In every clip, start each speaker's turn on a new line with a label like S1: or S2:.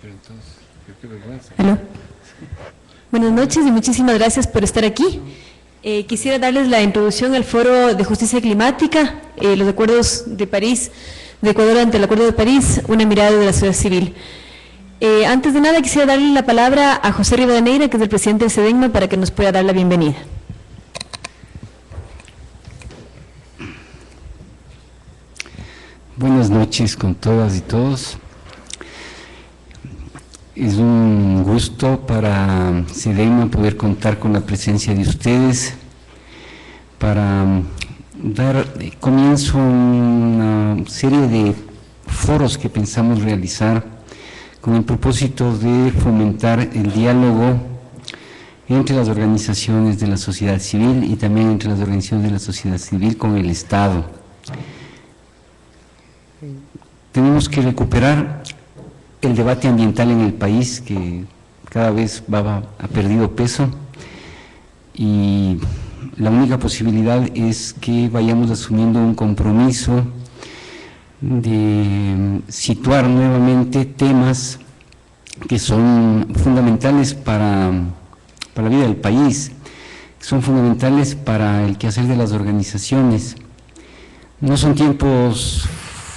S1: Qué vergüenza.
S2: ¿Aló? Buenas noches y muchísimas gracias por estar aquí. Quisiera darles la introducción al Foro de Justicia Climática, los acuerdos de París, de Ecuador ante el Acuerdo de París, una mirada de la sociedad civil. Antes de nada quisiera darle la palabra a José Rivadeneira, que es el presidente de SEDENMA, para que nos pueda dar la bienvenida.
S3: Buenas noches con todas y todos. Es un gusto para SEDENMA poder contar con la presencia de ustedes para dar comienzo a una serie de foros que pensamos realizar con el propósito de fomentar el diálogo entre las organizaciones de la sociedad civil y también entre las organizaciones de la sociedad civil con el Estado. Tenemos que recuperar el debate ambiental en el país, que cada vez ha perdido peso, y la única posibilidad es que vayamos asumiendo un compromiso de situar nuevamente temas que son fundamentales para la vida del país, que son fundamentales para el quehacer de las organizaciones. No son tiempos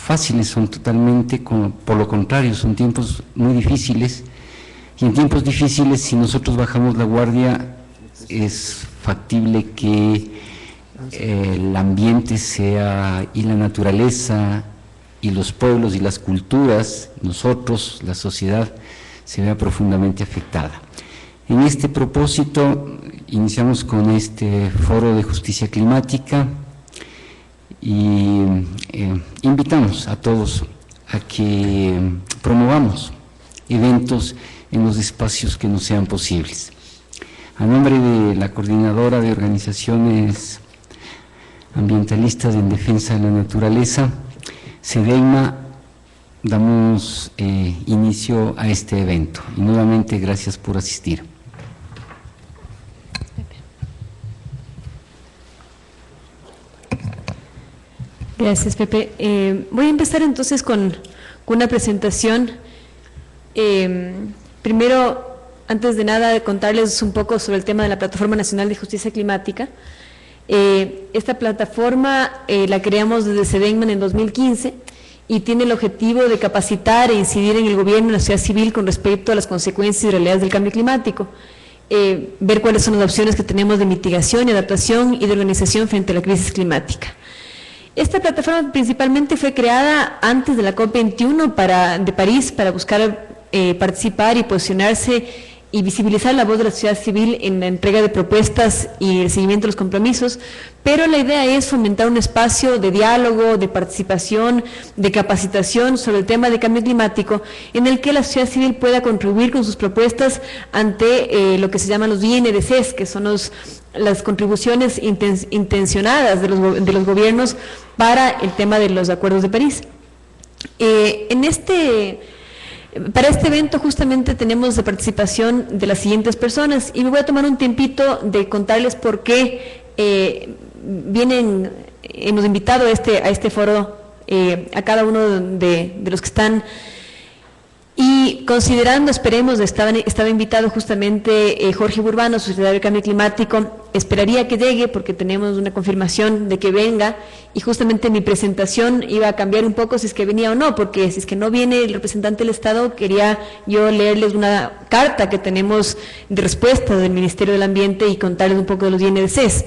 S3: fáciles, son totalmente, por lo contrario, son tiempos muy difíciles, y en tiempos difíciles, si nosotros bajamos la guardia, es factible que el ambiente sea, y la naturaleza, y los pueblos y las culturas, nosotros, la sociedad, se vea profundamente afectada. En este propósito, iniciamos con este foro de justicia climática, y invitamos a todos a que promovamos eventos en los espacios que nos sean posibles. A nombre de la Coordinadora de Organizaciones Ambientalistas en Defensa de la Naturaleza, SEDENMA, damos inicio a este evento. Y nuevamente, gracias por asistir.
S2: Gracias, Pepe. Voy a empezar entonces con una presentación. Primero, antes de nada, contarles un poco sobre el tema de la Plataforma Nacional de Justicia Climática. Esta plataforma la creamos desde SEDENMA en 2015 y tiene el objetivo de capacitar e incidir en el gobierno y la sociedad civil con respecto a las consecuencias y realidades del cambio climático, ver cuáles son las opciones que tenemos de mitigación y adaptación y de organización frente a la crisis climática. Esta plataforma principalmente fue creada antes de la COP21 de París para buscar participar y posicionarse y visibilizar la voz de la sociedad civil en la entrega de propuestas y el seguimiento de los compromisos, pero la idea es fomentar un espacio de diálogo, de participación, de capacitación sobre el tema de cambio climático, en el que la sociedad civil pueda contribuir con sus propuestas ante lo que se llaman los INDCs, que son las contribuciones intencionadas de los gobiernos para el tema de los acuerdos de París. Para este evento justamente tenemos de participación de las siguientes personas, y me voy a tomar un tiempito de contarles por qué hemos invitado a este foro a cada uno de los que están. Y considerando, esperemos, estaba invitado justamente Jorge Burbano, secretario de Cambio Climático, esperaría que llegue porque tenemos una confirmación de que venga, y justamente mi presentación iba a cambiar un poco si es que venía o no, porque si es que no viene el representante del Estado, quería yo leerles una carta que tenemos de respuesta del Ministerio del Ambiente y contarles un poco de los INDCs.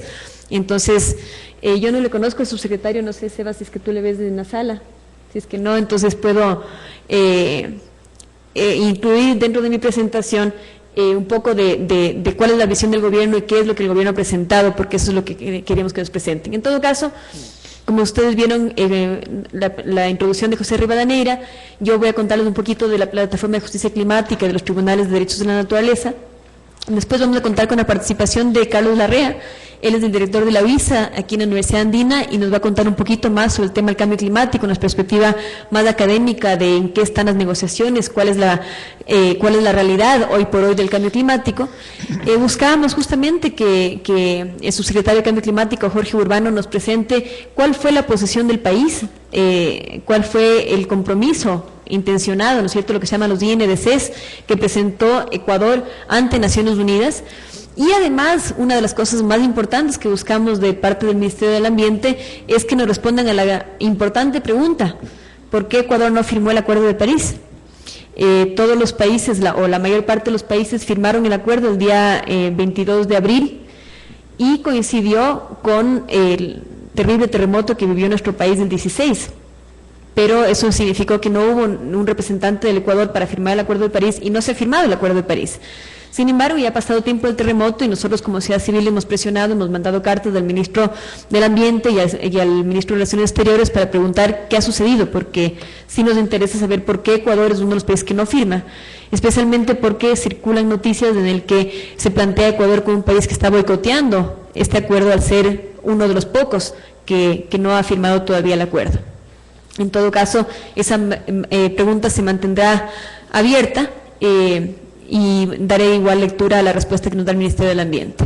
S2: Entonces, yo no le conozco al subsecretario, no sé, Seba, si es que tú le ves en la sala, si es que no, entonces puedo incluir dentro de mi presentación un poco de cuál es la visión del gobierno y qué es lo que el gobierno ha presentado, porque eso es lo que queremos que nos presenten. En todo caso, como ustedes vieron la introducción de José Rivadeneira, yo voy a contarles un poquito de la Plataforma de Justicia Climática, de los Tribunales de Derechos de la Naturaleza. Después vamos a contar con la participación de Carlos Larrea. Él es el director de la UISA aquí en la Universidad Andina y nos va a contar un poquito más sobre el tema del cambio climático, una perspectiva más académica de en qué están las negociaciones, cuál es la realidad hoy por hoy del cambio climático. Buscábamos justamente que el subsecretario de Cambio Climático, Jorge Burbano, nos presente cuál fue la posición del país, cuál fue el compromiso intencionado, ¿no es cierto?, lo que se llaman los INDCs, que presentó Ecuador ante Naciones Unidas. Y además, una de las cosas más importantes que buscamos de parte del Ministerio del Ambiente es que nos respondan a la importante pregunta: ¿por qué Ecuador no firmó el Acuerdo de París? Todos los países, o la mayor parte de los países, firmaron el acuerdo el día 22 de abril y coincidió con el terrible terremoto que vivió nuestro país el 16. Pero eso significó que no hubo un representante del Ecuador para firmar el Acuerdo de París y no se ha firmado el Acuerdo de París. Sin embargo, ya ha pasado tiempo del terremoto y nosotros como sociedad civil hemos presionado, hemos mandado cartas al ministro del Ambiente y al ministro de Relaciones Exteriores para preguntar qué ha sucedido, porque sí nos interesa saber por qué Ecuador es uno de los países que no firma, especialmente porque circulan noticias en el que se plantea Ecuador como un país que está boicoteando este acuerdo al ser uno de los pocos que no ha firmado todavía el acuerdo. En todo caso, esa pregunta se mantendrá abierta y daré igual lectura a la respuesta que nos da el Ministerio del Ambiente.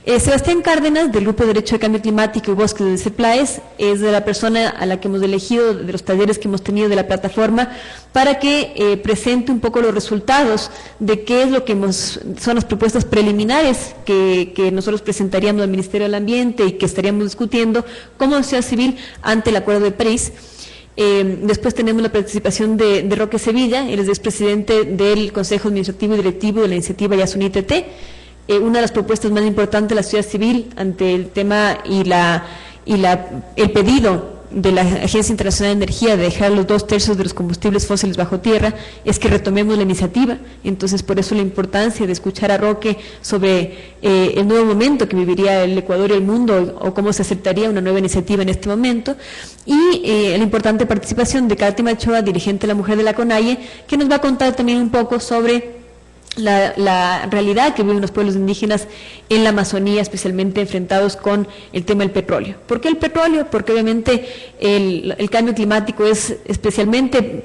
S2: Sebastián Cárdenas, del Grupo de Derecho de Cambio Climático y Bosques de CEPLAES, es de la persona a la que hemos elegido de los talleres que hemos tenido de la plataforma para que presente un poco los resultados de qué es lo que son las propuestas preliminares que nosotros presentaríamos al Ministerio del Ambiente y que estaríamos discutiendo como sociedad civil ante el Acuerdo de París. Después tenemos la participación de Roque Sevilla, él es expresidente del Consejo Administrativo y Directivo de la iniciativa Yasuní-TT. Una de las propuestas más importantes de la sociedad civil ante el tema y el pedido de la Agencia Internacional de Energía de dejar los 2/3 de los combustibles fósiles bajo tierra es que retomemos la iniciativa. Entonces, por eso la importancia de escuchar a Roque sobre el nuevo momento que viviría el Ecuador y el mundo, o cómo se aceptaría una nueva iniciativa en este momento, y la importante participación de Cátima Ochoa, dirigente de la Mujer de la CONAIE, que nos va a contar también un poco sobre la realidad que viven los pueblos indígenas en la Amazonía, especialmente enfrentados con el tema del petróleo. ¿Por qué el petróleo? Porque obviamente el cambio climático es especialmente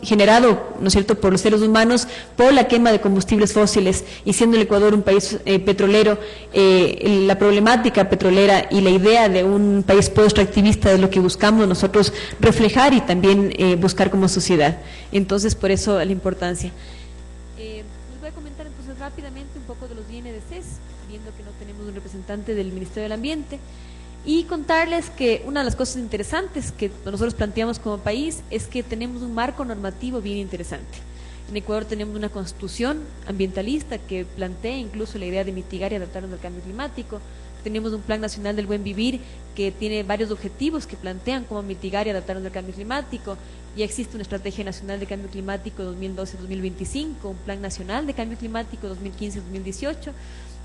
S2: generado, ¿no es cierto?, por los seres humanos, por la quema de combustibles fósiles, y siendo el Ecuador un país petrolero, la problemática petrolera y la idea de un país post-extractivista es lo que buscamos nosotros reflejar y también buscar como sociedad. Entonces, por eso la importancia. Voy a comentar entonces rápidamente un poco de los INDCs, viendo que no tenemos un representante del Ministerio del Ambiente, y contarles que una de las cosas interesantes que nosotros planteamos como país es que tenemos un marco normativo bien interesante. En Ecuador tenemos una constitución ambientalista que plantea incluso la idea de mitigar y adaptarnos al cambio climático. Tenemos un Plan Nacional del Buen Vivir que tiene varios objetivos que plantean cómo mitigar y adaptarnos al cambio climático. Ya existe una Estrategia Nacional de Cambio Climático 2012-2025, un Plan Nacional de Cambio Climático 2015-2018,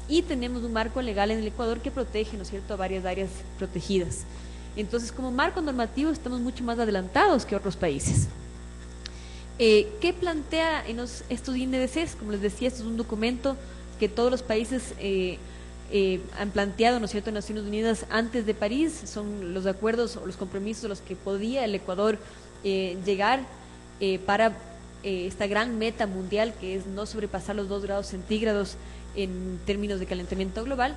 S2: y tenemos un marco legal en el Ecuador que protege, ¿no es cierto?, a varias áreas protegidas. Entonces, como marco normativo estamos mucho más adelantados que otros países. ¿Qué plantea en estos INDCs? Como les decía, este es un documento que todos los países han planteado, ¿no es cierto?, en Naciones Unidas antes de París. Son los acuerdos o los compromisos a los que podía el Ecuador llegar para esta gran meta mundial, que es no sobrepasar los 2 grados centígrados en términos de calentamiento global.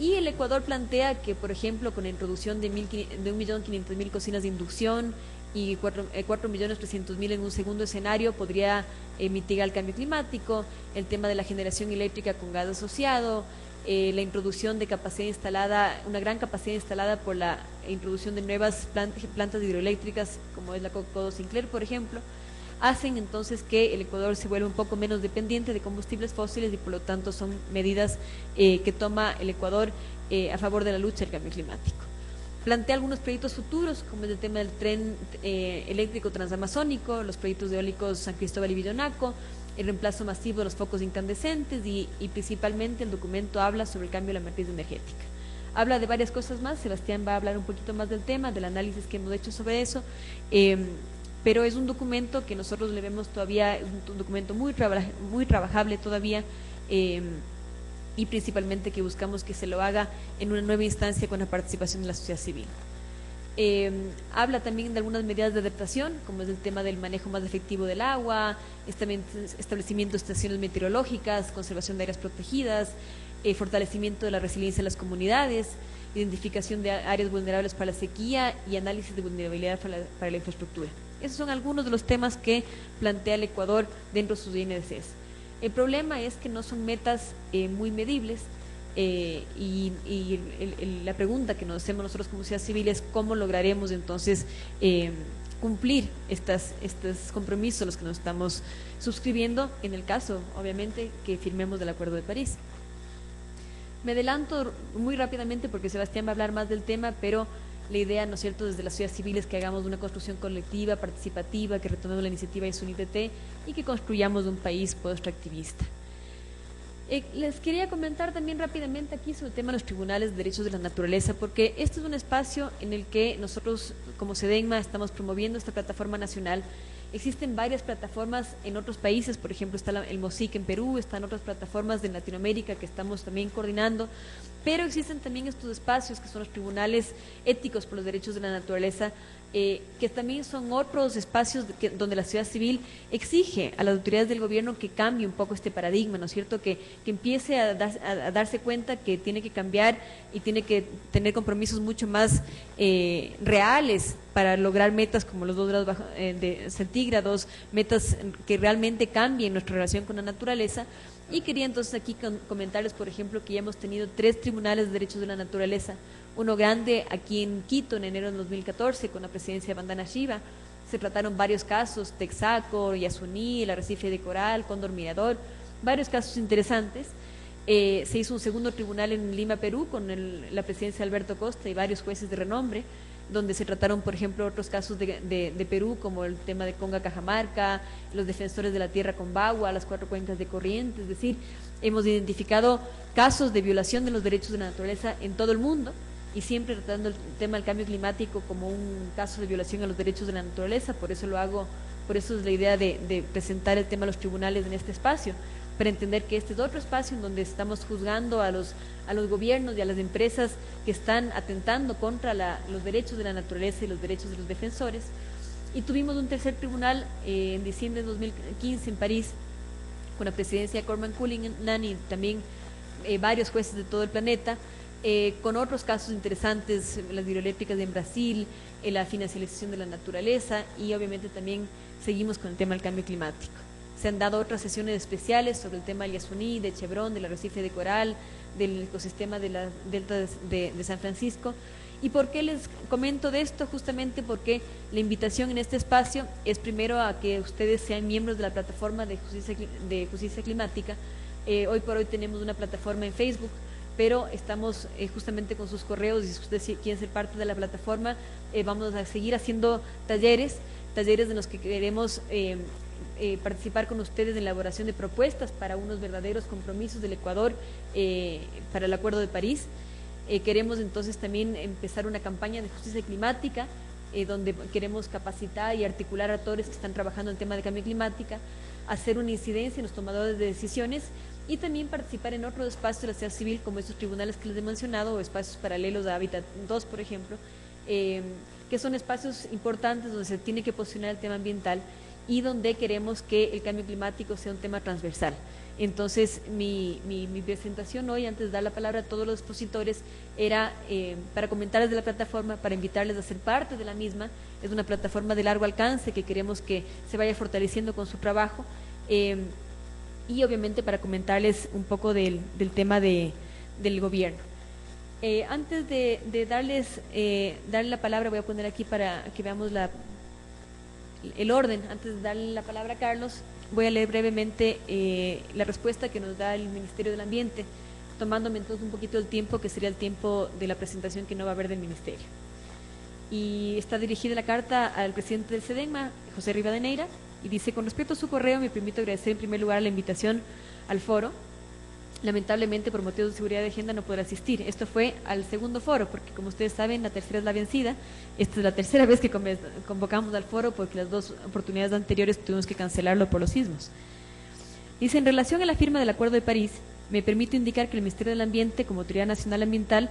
S2: Y el Ecuador plantea que, por ejemplo, con la introducción de 1.500.000 cocinas de inducción y 4.300.000 en un segundo escenario podría mitigar el cambio climático, el tema de la generación eléctrica con gas asociado, la introducción de capacidad instalada, una gran capacidad instalada por la introducción de nuevas plantas hidroeléctricas, como es la Codo Sinclair, por ejemplo, hacen entonces que el Ecuador se vuelva un poco menos dependiente de combustibles fósiles, y por lo tanto son medidas que toma el Ecuador a favor de la lucha del cambio climático. Plantea algunos proyectos futuros, como es el tema del tren eléctrico transamazónico, los proyectos eólicos San Cristóbal y Villonaco, el reemplazo masivo de los focos incandescentes, y principalmente el documento habla sobre el cambio de la matriz energética. Habla de varias cosas más. Sebastián va a hablar un poquito más del tema, del análisis que hemos hecho sobre eso, pero es un documento que nosotros le vemos todavía, un documento muy trabajable todavía, y principalmente que buscamos que se lo haga en una nueva instancia con la participación de la sociedad civil. Habla también de algunas medidas de adaptación, como es el tema del manejo más efectivo del agua, establecimiento de estaciones meteorológicas, conservación de áreas protegidas, fortalecimiento de la resiliencia de las comunidades, identificación de áreas vulnerables para la sequía y análisis de vulnerabilidad para la infraestructura. Esos son algunos de los temas que plantea el Ecuador dentro de sus INDCs. El problema es que no son metas muy medibles, la pregunta que nos hacemos nosotros como sociedad civil es cómo lograremos entonces cumplir estos compromisos a los que nos estamos suscribiendo en el caso, obviamente, que firmemos del Acuerdo de París. Me adelanto muy rápidamente porque Sebastián va a hablar más del tema, pero la idea, ¿no es cierto?, desde la sociedad civil es que hagamos una construcción colectiva, participativa, que retomemos la iniciativa YASUNITT y que construyamos un país post-extractivista. Les quería comentar también rápidamente aquí sobre el tema de los tribunales de derechos de la naturaleza, porque este es un espacio en el que nosotros como SEDENMA estamos promoviendo esta plataforma nacional. Existen varias plataformas en otros países, por ejemplo está el MOSIC en Perú, están otras plataformas de Latinoamérica que estamos también coordinando, pero existen también estos espacios que son los tribunales éticos por los derechos de la naturaleza, que también son otros espacios donde la sociedad civil exige a las autoridades del gobierno que cambie un poco este paradigma, ¿no es cierto?, que empiece a darse cuenta que tiene que cambiar y tiene que tener compromisos mucho más reales para lograr metas como los 2 grados centígrados, metas que realmente cambien nuestra relación con la naturaleza. Y quería entonces aquí comentarles, por ejemplo, que ya hemos tenido 3 tribunales de derechos de la naturaleza, uno grande aquí en Quito en enero de 2014 con la presidencia de Vandana Shiva. Se trataron varios casos, Texaco, Yasuní, el arrecife de coral, Cóndor Mirador, varios casos interesantes. Se hizo un segundo tribunal en Lima, Perú, con la presidencia de Alberto Costa y varios jueces de renombre, donde se trataron, por ejemplo, otros casos de Perú, como el tema de Conga Cajamarca, los defensores de la tierra con Bagua, las 4 cuencas de corriente. Es decir, hemos identificado casos de violación de los derechos de la naturaleza en todo el mundo y siempre tratando el tema del cambio climático como un caso de violación a los derechos de la naturaleza. Por eso es la idea de presentar el tema a los tribunales en este espacio, para entender que este es otro espacio en donde estamos juzgando a los gobiernos y a las empresas que están atentando contra los derechos de la naturaleza y los derechos de los defensores. Y tuvimos un tercer tribunal en diciembre de 2015 en París, con la presidencia de Corman Cullinan y también varios jueces de todo el planeta, con otros casos interesantes, las hidroeléctricas en Brasil, la financiarización de la naturaleza, y obviamente también seguimos con el tema del cambio climático. Se han dado otras sesiones especiales sobre el tema del Yasuní, de Chevron, del arrecife de coral, del ecosistema de la delta de San Francisco. ¿Y por qué les comento de esto? Justamente porque la invitación en este espacio es primero a que ustedes sean miembros de la plataforma de justicia climática. Hoy por hoy tenemos una plataforma en Facebook, pero estamos justamente con sus correos, y si ustedes quieren ser parte de la plataforma, vamos a seguir haciendo talleres en los que queremos participar con ustedes en la elaboración de propuestas para unos verdaderos compromisos del Ecuador para el Acuerdo de París. Queremos entonces también empezar una campaña de justicia climática, donde queremos capacitar y articular a actores que están trabajando en el tema de cambio climático, hacer una incidencia en los tomadores de decisiones y también participar en otros espacios de la sociedad civil, como estos tribunales que les he mencionado, o espacios paralelos a Hábitat 2, por ejemplo, que son espacios importantes donde se tiene que posicionar el tema ambiental y donde queremos que el cambio climático sea un tema transversal. Entonces, mi presentación hoy, antes de dar la palabra a todos los expositores, era para comentarles de la plataforma, para invitarles a ser parte de la misma. Es una plataforma de largo alcance que queremos que se vaya fortaleciendo con su trabajo, y obviamente para comentarles un poco del tema del gobierno. Antes de darle la palabra, voy a poner aquí para que veamos el orden. Antes de darle la palabra a Carlos, voy a leer brevemente la respuesta que nos da el Ministerio del Ambiente, tomándome entonces un poquito el tiempo, que sería el tiempo de la presentación que no va a haber del Ministerio. Y está dirigida la carta al presidente del SEDENMA, José Rivadeneira, y dice: con respecto a su correo, me permito agradecer en primer lugar la invitación al foro. Lamentablemente, por motivos de seguridad de agenda, no podrá asistir. Esto fue al segundo foro, porque como ustedes saben, la tercera es la vencida. Esta es la tercera vez que convocamos al foro, porque las 2 oportunidades anteriores tuvimos que cancelarlo por los sismos. Dice: en relación a la firma del Acuerdo de París, me permito indicar que el Ministerio del Ambiente, como Autoridad Nacional Ambiental,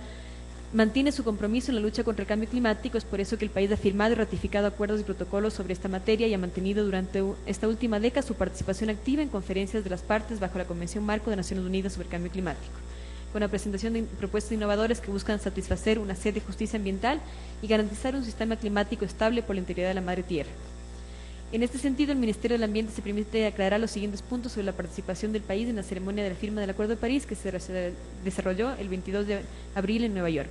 S2: mantiene su compromiso en la lucha contra el cambio climático. Es por eso que el país ha firmado y ratificado acuerdos y protocolos sobre esta materia y ha mantenido durante esta última década su participación activa en conferencias de las partes bajo la Convención Marco de Naciones Unidas sobre el Cambio Climático, con la presentación de propuestas innovadoras que buscan satisfacer una sed de justicia ambiental y garantizar un sistema climático estable por la integridad de la madre tierra. En este sentido, el Ministerio del Ambiente se permite aclarar los siguientes puntos sobre la participación del país en la ceremonia de la firma del Acuerdo de París que se desarrolló el 22 de abril en Nueva York.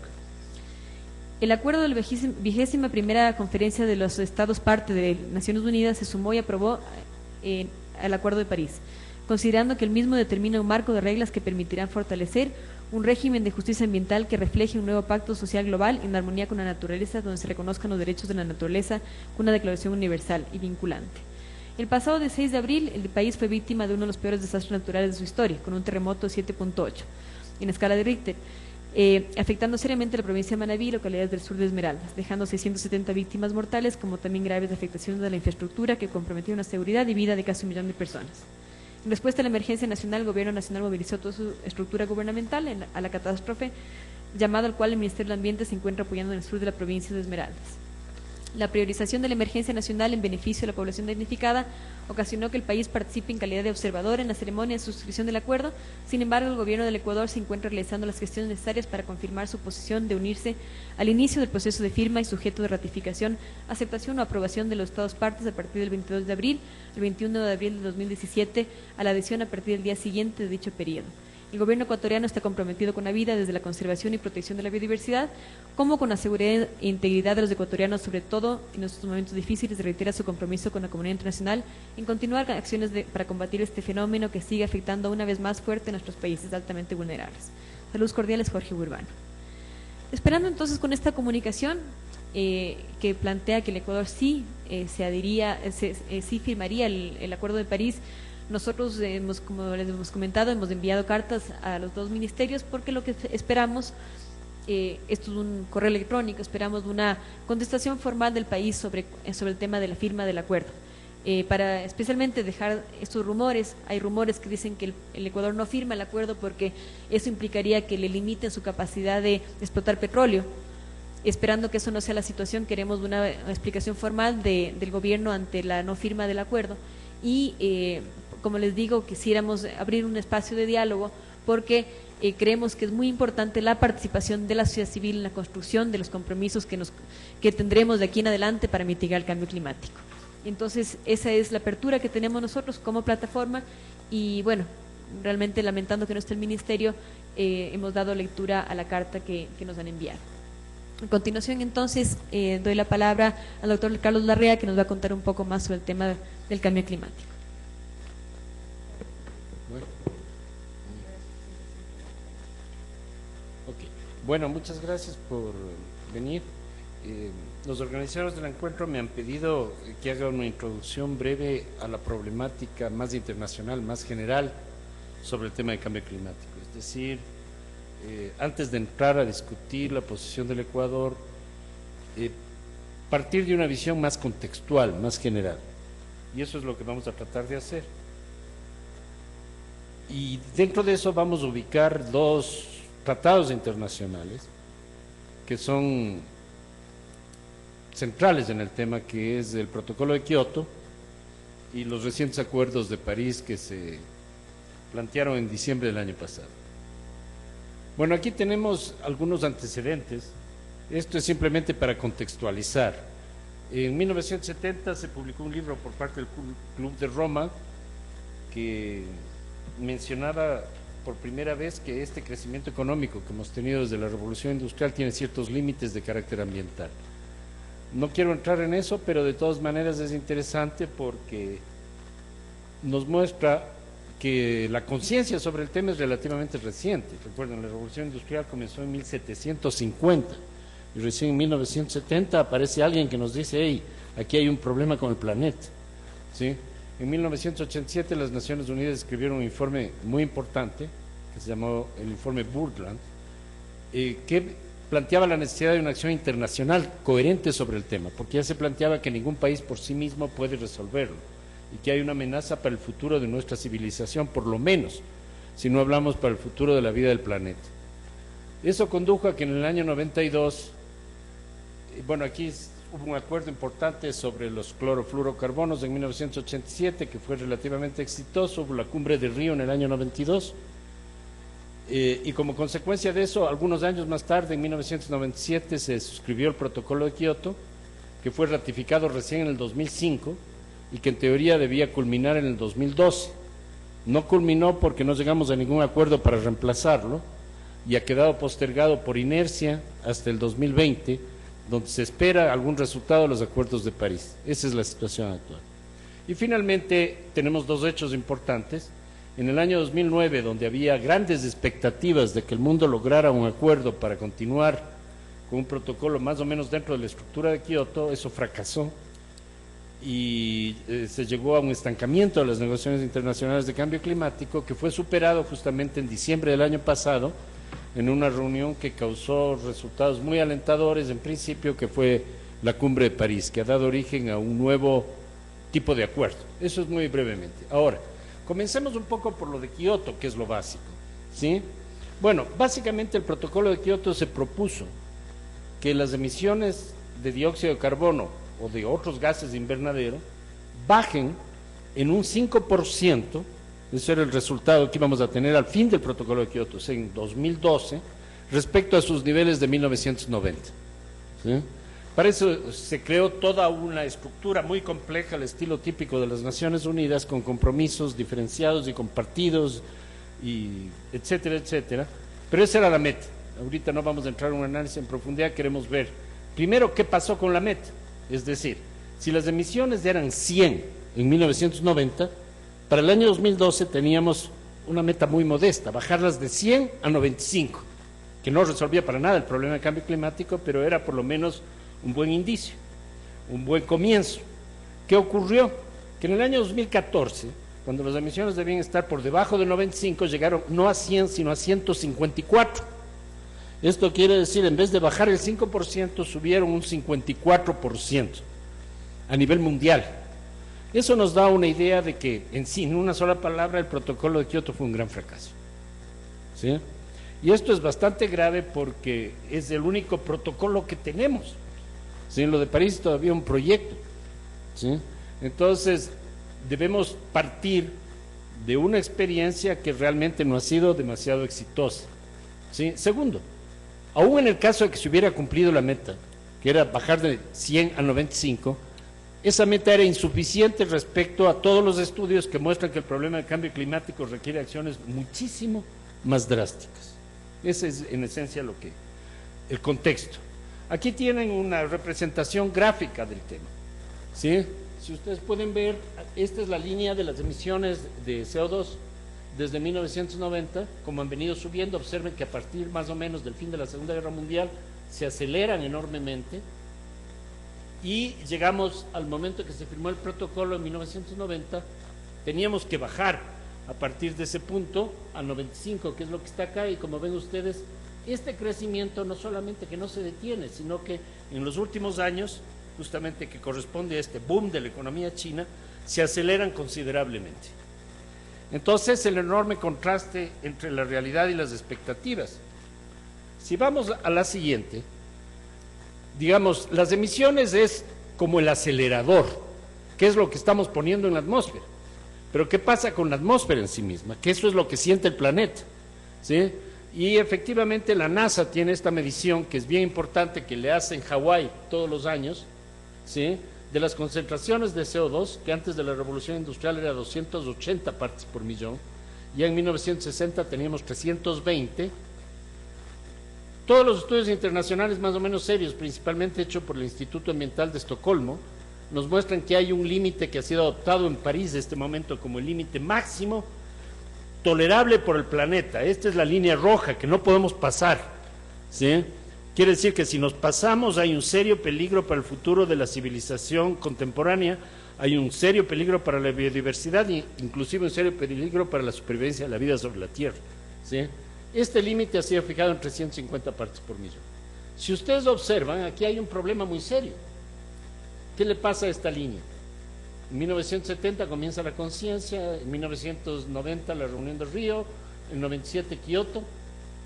S2: El acuerdo de la 21ª Conferencia de los Estados parte de Naciones Unidas se sumó y aprobó al Acuerdo de París, considerando que el mismo determina un marco de reglas que permitirán fortalecer un régimen de justicia ambiental que refleje un nuevo pacto social global en armonía con la naturaleza, donde se reconozcan los derechos de la naturaleza con una declaración universal y vinculante. El pasado 6 de abril, el país fue víctima de uno de los peores desastres naturales de su historia, con un terremoto de 7.8 en escala de Richter, afectando seriamente a la provincia de Manabí y localidades del sur de Esmeraldas, dejando 670 víctimas mortales, como también graves afectaciones de la infraestructura que comprometieron la seguridad y vida de casi 1 millón de personas. En respuesta a la emergencia nacional, el Gobierno Nacional movilizó toda su estructura gubernamental a la catástrofe, llamado al cual el Ministerio del Ambiente se encuentra apoyando en el sur de la provincia de Esmeraldas. La priorización de la emergencia nacional en beneficio de la población damnificada ocasionó que el país participe en calidad de observador en la ceremonia de suscripción del acuerdo. Sin embargo, el gobierno del Ecuador se encuentra realizando las gestiones necesarias para confirmar su posición de unirse al inicio del proceso de firma y sujeto de ratificación, aceptación o aprobación de los Estados partes a partir del 22 de abril al 21 de abril de 2017, a la adhesión a partir del día siguiente de dicho periodo. El gobierno ecuatoriano está comprometido con la vida desde la conservación y protección de la biodiversidad, como con la seguridad e integridad de los ecuatorianos, sobre todo en estos momentos difíciles, reitera su compromiso con la comunidad internacional en continuar con acciones para combatir este fenómeno que sigue afectando una vez más fuerte a nuestros países altamente vulnerables. Saludos cordiales, Jorge Urbano. Esperando entonces con esta comunicación que plantea que el Ecuador sí sí firmaría el Acuerdo de París. Nosotros, como les hemos comentado, hemos enviado cartas a los dos ministerios porque lo que esperamos, esto es un correo electrónico, esperamos una contestación formal del país sobre el tema de la firma del acuerdo. Para especialmente dejar estos rumores, hay rumores que dicen que el Ecuador no firma el acuerdo porque eso implicaría que le limiten su capacidad de explotar petróleo. Esperando que eso no sea la situación, queremos una explicación formal del gobierno ante la no firma del acuerdo y como les digo, quisiéramos abrir un espacio de diálogo porque creemos que es muy importante la participación de la sociedad civil en la construcción de los compromisos que tendremos de aquí en adelante para mitigar el cambio climático. Entonces, esa es la apertura que tenemos nosotros como plataforma y bueno, realmente lamentando que no esté el ministerio, hemos dado lectura a la carta que nos han enviado. A continuación, entonces, doy la palabra al doctor Carlos Larrea, que nos va a contar un poco más sobre el tema del cambio climático.
S1: Bueno, muchas gracias por venir. Los organizadores del encuentro me han pedido que haga una introducción breve a la problemática más internacional, más general, sobre el tema del cambio climático. Es decir, antes de entrar a discutir la posición del Ecuador, partir de una visión más contextual, más general. Y eso es lo que vamos a tratar de hacer. Y dentro de eso vamos a ubicar dos tratados internacionales que son centrales en el tema, que es el Protocolo de Kioto y los recientes acuerdos de París que se plantearon en diciembre del año pasado. Bueno, aquí tenemos algunos antecedentes. Esto es simplemente para contextualizar. En 1970 se publicó un libro por parte del Club de Roma que mencionaba por primera vez que este crecimiento económico que hemos tenido desde la Revolución Industrial tiene ciertos límites de carácter ambiental. No quiero entrar en eso, pero de todas maneras es interesante porque nos muestra que la conciencia sobre el tema es relativamente reciente. Recuerden, la Revolución Industrial comenzó en 1750 y recién en 1970 aparece alguien que nos dice: hey, aquí hay un problema con el planeta, ¿sí? En 1987 las Naciones Unidas escribieron un informe muy importante que se llamó el informe Brundtland, que planteaba la necesidad de una acción internacional coherente sobre el tema, porque ya se planteaba que ningún país por sí mismo puede resolverlo y que hay una amenaza para el futuro de nuestra civilización, por lo menos, si no hablamos para el futuro de la vida del planeta. Eso condujo a que en el año 92, bueno, aquí hubo un acuerdo importante sobre los clorofluorocarbonos en 1987, que fue relativamente exitoso. Hubo la cumbre de Río en el año 92, y como consecuencia de eso, algunos años más tarde, en 1997, se suscribió el Protocolo de Kioto, que fue ratificado recién en el 2005, y que en teoría debía culminar en el 2012. No culminó porque no llegamos a ningún acuerdo para reemplazarlo y ha quedado postergado por inercia hasta el 2020, donde se espera algún resultado de los acuerdos de París. Esa es la situación actual. Y finalmente tenemos dos hechos importantes. En el año 2009, donde había grandes expectativas de que el mundo lograra un acuerdo para continuar con un protocolo más o menos dentro de la estructura de Kioto, eso fracasó y se llegó a un estancamiento de las negociaciones internacionales de cambio climático, que fue superado justamente en diciembre del año pasado en una reunión que causó resultados muy alentadores, en principio, que fue la Cumbre de París, que ha dado origen a un nuevo tipo de acuerdo. Eso es muy brevemente. Ahora, comencemos un poco por lo de Kioto, que es lo básico, ¿sí? Bueno, básicamente el protocolo de Kioto se propuso que las emisiones de dióxido de carbono o de otros gases de invernadero bajen en un 5%, ese era el resultado que íbamos a tener al fin del protocolo de Kioto, o sea, en 2012, respecto a sus niveles de 1990. ¿Sí? Para eso se creó toda una estructura muy compleja, al estilo típico de las Naciones Unidas, con compromisos diferenciados y compartidos, y etcétera, etcétera. Pero esa era la meta. Ahorita no vamos a entrar en un análisis en profundidad, queremos ver primero qué pasó con la meta. Es decir, si las emisiones eran 100 en 1990, para el año 2012 teníamos una meta muy modesta, bajarlas de 100 a 95, que no resolvía para nada el problema del cambio climático, pero era por lo menos un buen indicio, un buen comienzo. ¿Qué ocurrió? Que en el año 2014, cuando las emisiones debían estar por debajo de 95, llegaron no a 100, sino a 154. Esto quiere decir, en vez de bajar el 5%, subieron un 54% a nivel mundial. Eso nos da una idea de que, en sí, en una sola palabra, el protocolo de Kioto fue un gran fracaso. ¿Sí? Y esto es bastante grave porque es el único protocolo que tenemos. ¿Sí? En lo de París todavía un proyecto. ¿Sí? Entonces, debemos partir de una experiencia que realmente no ha sido demasiado exitosa. ¿Sí? Segundo, aún en el caso de que se hubiera cumplido la meta, que era bajar de 100 a 95, esa meta era insuficiente respecto a todos los estudios que muestran que el problema del cambio climático requiere acciones muchísimo más drásticas. Ese es en esencia el contexto. Aquí tienen una representación gráfica del tema. ¿Sí? Si ustedes pueden ver, esta es la línea de las emisiones de CO2 desde 1990, como han venido subiendo. Observen que a partir más o menos del fin de la Segunda Guerra Mundial se aceleran enormemente y llegamos al momento que se firmó el protocolo en 1990, teníamos que bajar a partir de ese punto a 95, que es lo que está acá, y como ven ustedes, este crecimiento no solamente que no se detiene, sino que en los últimos años, justamente que corresponde a este boom de la economía china, se aceleran considerablemente. Entonces, el enorme contraste entre la realidad y las expectativas. Si vamos a la siguiente, digamos, las emisiones es como el acelerador, que es lo que estamos poniendo en la atmósfera. Pero ¿qué pasa con la atmósfera en sí misma? Que eso es lo que siente el planeta, ¿sí? Y efectivamente la NASA tiene esta medición que es bien importante, que le hace en Hawái todos los años, ¿sí? De las concentraciones de CO2, que antes de la revolución industrial era 280 partes por millón, ya en 1960 teníamos 320. Todos los estudios internacionales más o menos serios, principalmente hechos por el Instituto Ambiental de Estocolmo, nos muestran que hay un límite que ha sido adoptado en París en este momento como el límite máximo tolerable por el planeta. Esta es la línea roja que no podemos pasar, ¿sí? Quiere decir que si nos pasamos hay un serio peligro para el futuro de la civilización contemporánea, hay un serio peligro para la biodiversidad e inclusive un serio peligro para la supervivencia de la vida sobre la Tierra, ¿sí? Este límite ha sido fijado en 350 partes por millón. Si ustedes observan, aquí hay un problema muy serio. ¿Qué le pasa a esta línea? En 1970 comienza la conciencia, en 1990 la reunión de Río, en 97 Kioto.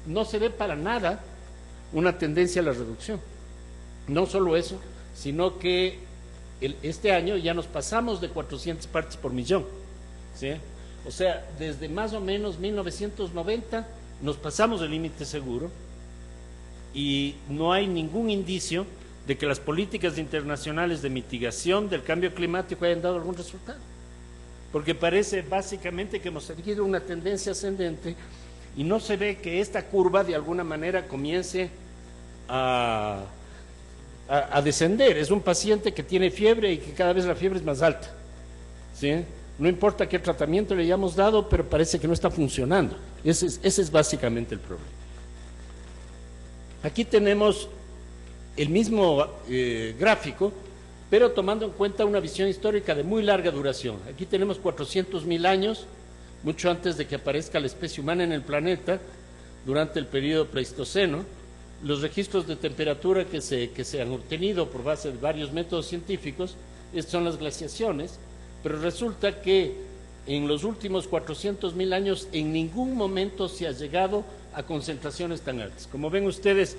S1: No se ve para nada una tendencia a la reducción. No solo eso, sino que este año ya nos pasamos de 400 partes por millón, ¿sí? O sea, desde más o menos 1990 nos pasamos el límite seguro y no hay ningún indicio de que las políticas internacionales de mitigación del cambio climático hayan dado algún resultado. Porque parece básicamente que hemos seguido una tendencia ascendente y no se ve que esta curva de alguna manera comience a descender. Es un paciente que tiene fiebre y que cada vez la fiebre es más alta, ¿sí? No importa qué tratamiento le hayamos dado, pero parece que no está funcionando. Ese es básicamente el problema. Aquí tenemos el mismo gráfico, pero tomando en cuenta una visión histórica de muy larga duración. Aquí tenemos 400.000 años, mucho antes de que aparezca la especie humana en el planeta, durante el periodo Pleistoceno. Los registros de temperatura que se han obtenido por base de varios métodos científicos, estas son las glaciaciones, pero resulta que en los últimos 400.000 años en ningún momento se ha llegado a concentraciones tan altas. Como ven ustedes,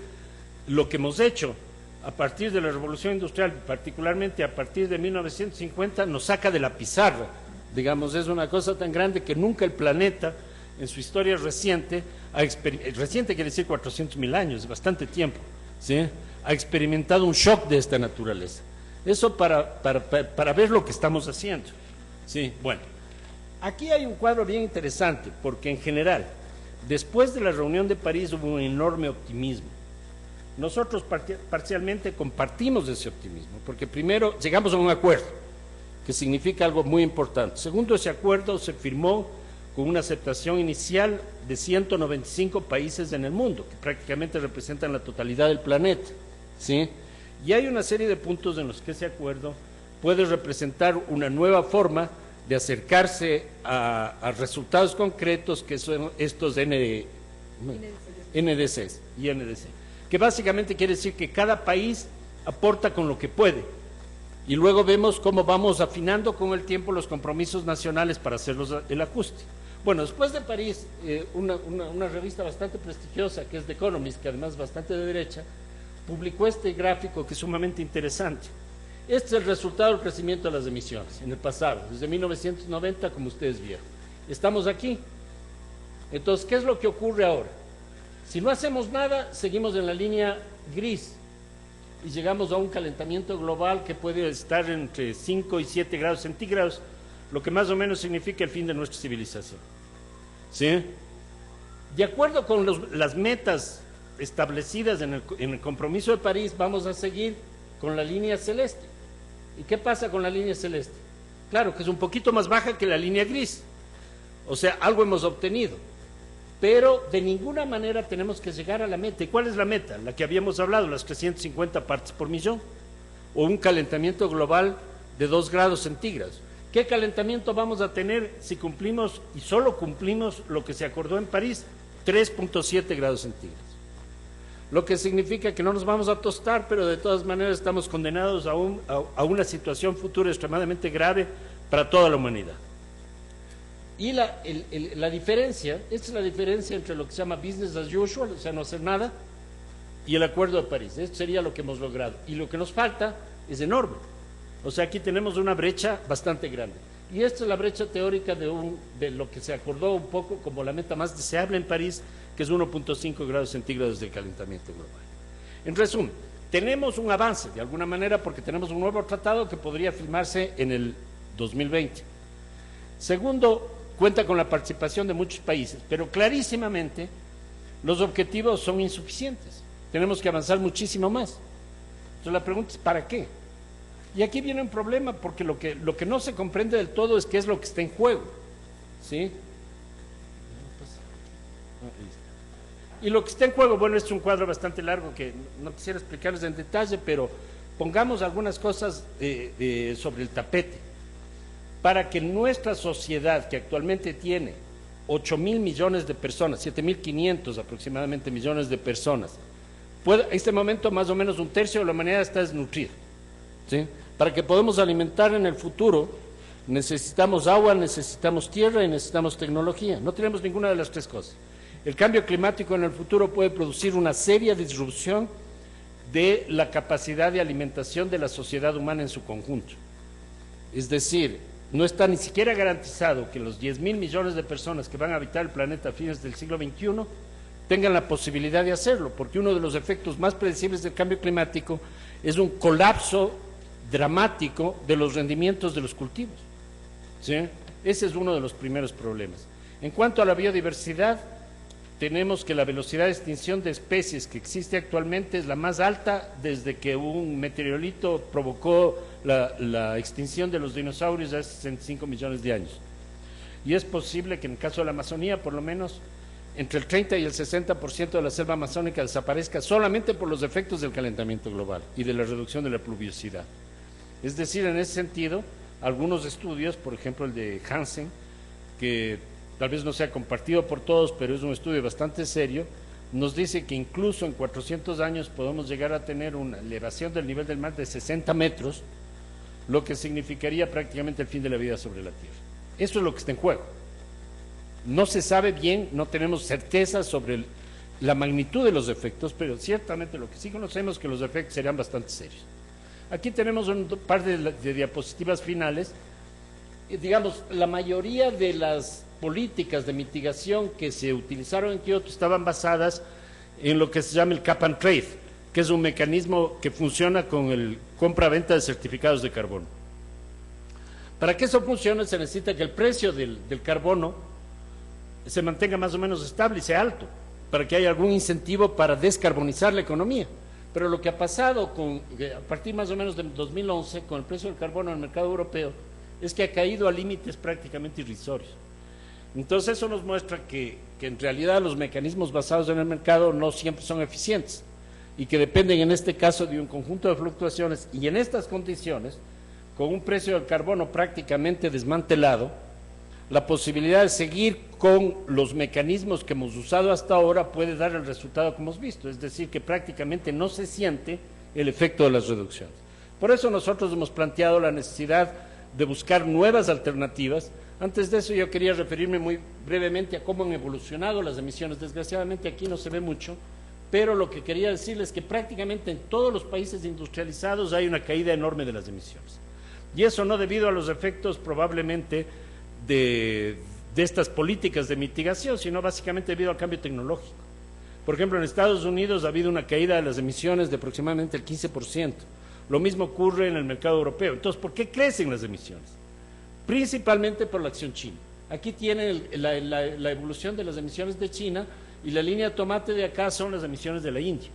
S1: lo que hemos hecho a partir de la Revolución Industrial, particularmente a partir de 1950, nos saca de la pizarra. Digamos, es una cosa tan grande que nunca el planeta, en su historia reciente, reciente quiere decir 400.000 años, es bastante tiempo, ¿sí? Ha experimentado un shock de esta naturaleza. Eso para ver lo que estamos haciendo. Sí, bueno, aquí hay un cuadro bien interesante, porque en general, después de la reunión de París hubo un enorme optimismo. Nosotros parcialmente compartimos ese optimismo, porque primero llegamos a un acuerdo, que significa algo muy importante. Segundo, ese acuerdo se firmó con una aceptación inicial de 195 países en el mundo, que prácticamente representan la totalidad del planeta, ¿sí? Y hay una serie de puntos en los que ese acuerdo puede representar una nueva forma de acercarse a resultados concretos, que son estos NDCs, que básicamente quiere decir que cada país aporta con lo que puede, y luego vemos cómo vamos afinando con el tiempo los compromisos nacionales para hacer el ajuste. Bueno, después de París, una revista bastante prestigiosa, que es The Economist, que además es bastante de derecha, publicó este gráfico que es sumamente interesante. Este es el resultado del crecimiento de las emisiones en el pasado, desde 1990, como ustedes vieron. Estamos aquí. Entonces, ¿qué es lo que ocurre ahora? Si no hacemos nada, seguimos en la línea gris y llegamos a un calentamiento global que puede estar entre 5 y 7 grados centígrados, lo que más o menos significa el fin de nuestra civilización. ¿Sí? De acuerdo con las metas establecidas en el compromiso de París, vamos a seguir con la línea celeste. ¿Y qué pasa con la línea celeste? Claro que es un poquito más baja que la línea gris. O sea, algo hemos obtenido. Pero de ninguna manera tenemos que llegar a la meta. ¿Y cuál es la meta? La que habíamos hablado, las 350 partes por millón. O un calentamiento global de 2 grados centígrados. ¿Qué calentamiento vamos a tener si cumplimos, y solo cumplimos lo que se acordó en París? 3.7 grados centígrados. Lo que significa que no nos vamos a tostar, pero de todas maneras estamos condenados a una situación futura extremadamente grave para toda la humanidad. Y la diferencia, esta es la diferencia entre lo que se llama business as usual, o sea, no hacer nada, y el Acuerdo de París. Esto sería lo que hemos logrado. Y lo que nos falta es enorme. O sea, aquí tenemos una brecha bastante grande. Y esta es la brecha teórica de lo que se acordó un poco como la meta más deseable en París, que es 1.5 grados centígrados de calentamiento global. En resumen, tenemos un avance de alguna manera porque tenemos un nuevo tratado que podría firmarse en el 2020. Segundo, cuenta con la participación de muchos países, pero clarísimamente los objetivos son insuficientes. Tenemos que avanzar muchísimo más. Entonces la pregunta es, ¿para qué? Y aquí viene un problema, porque lo que no se comprende del todo es qué es lo que está en juego, ¿sí? Y lo que está en juego, bueno, este es un cuadro bastante largo que no quisiera explicarles en detalle, pero pongamos algunas cosas sobre el tapete. Para que nuestra sociedad, que actualmente tiene 8.000 millones de personas, 7.500 aproximadamente millones de personas, en este momento más o menos un tercio de la humanidad está desnutrida, ¿sí? Para que podamos alimentar en el futuro, necesitamos agua, necesitamos tierra y necesitamos tecnología. No tenemos ninguna de las tres cosas. El cambio climático en el futuro puede producir una seria disrupción de la capacidad de alimentación de la sociedad humana en su conjunto. Es decir, no está ni siquiera garantizado que los 10.000 millones de personas que van a habitar el planeta a fines del siglo XXI tengan la posibilidad de hacerlo, porque uno de los efectos más predecibles del cambio climático es un colapso dramático de los rendimientos de los cultivos, ¿sí? Ese es uno de los primeros problemas. En cuanto a la biodiversidad, tenemos que la velocidad de extinción de especies que existe actualmente es la más alta desde que un meteorito provocó la extinción de los dinosaurios hace 65 millones de años. Y es posible que en el caso de la Amazonía, por lo menos, entre el 30 y el 60% de la selva amazónica desaparezca solamente por los efectos del calentamiento global y de la reducción de la pluviosidad. Es decir, en ese sentido, algunos estudios, por ejemplo el de Hansen, que tal vez no sea compartido por todos, pero es un estudio bastante serio, nos dice que incluso en 400 años podemos llegar a tener una elevación del nivel del mar de 60 metros, lo que significaría prácticamente el fin de la vida sobre la Tierra. Eso es lo que está en juego. No se sabe bien, no tenemos certeza sobre la magnitud de los efectos, pero ciertamente lo que sí conocemos es que los efectos serían bastante serios. Aquí tenemos un par de diapositivas finales. Digamos, la mayoría de las políticas de mitigación que se utilizaron en Kioto estaban basadas en lo que se llama el cap and trade, que es un mecanismo que funciona con el compra-venta de certificados de carbono. Para que eso funcione se necesita que el precio del carbono se mantenga más o menos estable y sea alto, para que haya algún incentivo para descarbonizar la economía. Pero lo que ha pasado a partir más o menos de 2011 con el precio del carbono en el mercado europeo es que ha caído a límites prácticamente irrisorios. Entonces eso nos muestra que en realidad los mecanismos basados en el mercado no siempre son eficientes y que dependen en este caso de un conjunto de fluctuaciones, y en estas condiciones, con un precio del carbono prácticamente desmantelado, la posibilidad de seguir con los mecanismos que hemos usado hasta ahora puede dar el resultado que hemos visto, es decir, que prácticamente no se siente el efecto de las reducciones. Por eso nosotros hemos planteado la necesidad de buscar nuevas alternativas. Antes de eso yo quería referirme muy brevemente a cómo han evolucionado las emisiones. Desgraciadamente aquí no se ve mucho, pero lo que quería decirles es que prácticamente en todos los países industrializados hay una caída enorme de las emisiones. Y eso no debido a los efectos probablemente de estas políticas de mitigación, sino básicamente debido al cambio tecnológico. Por ejemplo, en Estados Unidos ha habido una caída de las emisiones de aproximadamente el 15%. Lo mismo ocurre en el mercado europeo. Entonces, ¿por qué crecen las emisiones? Principalmente por la acción china. Aquí tienen la evolución de las emisiones de China, y la línea tomate de acá son las emisiones de la India,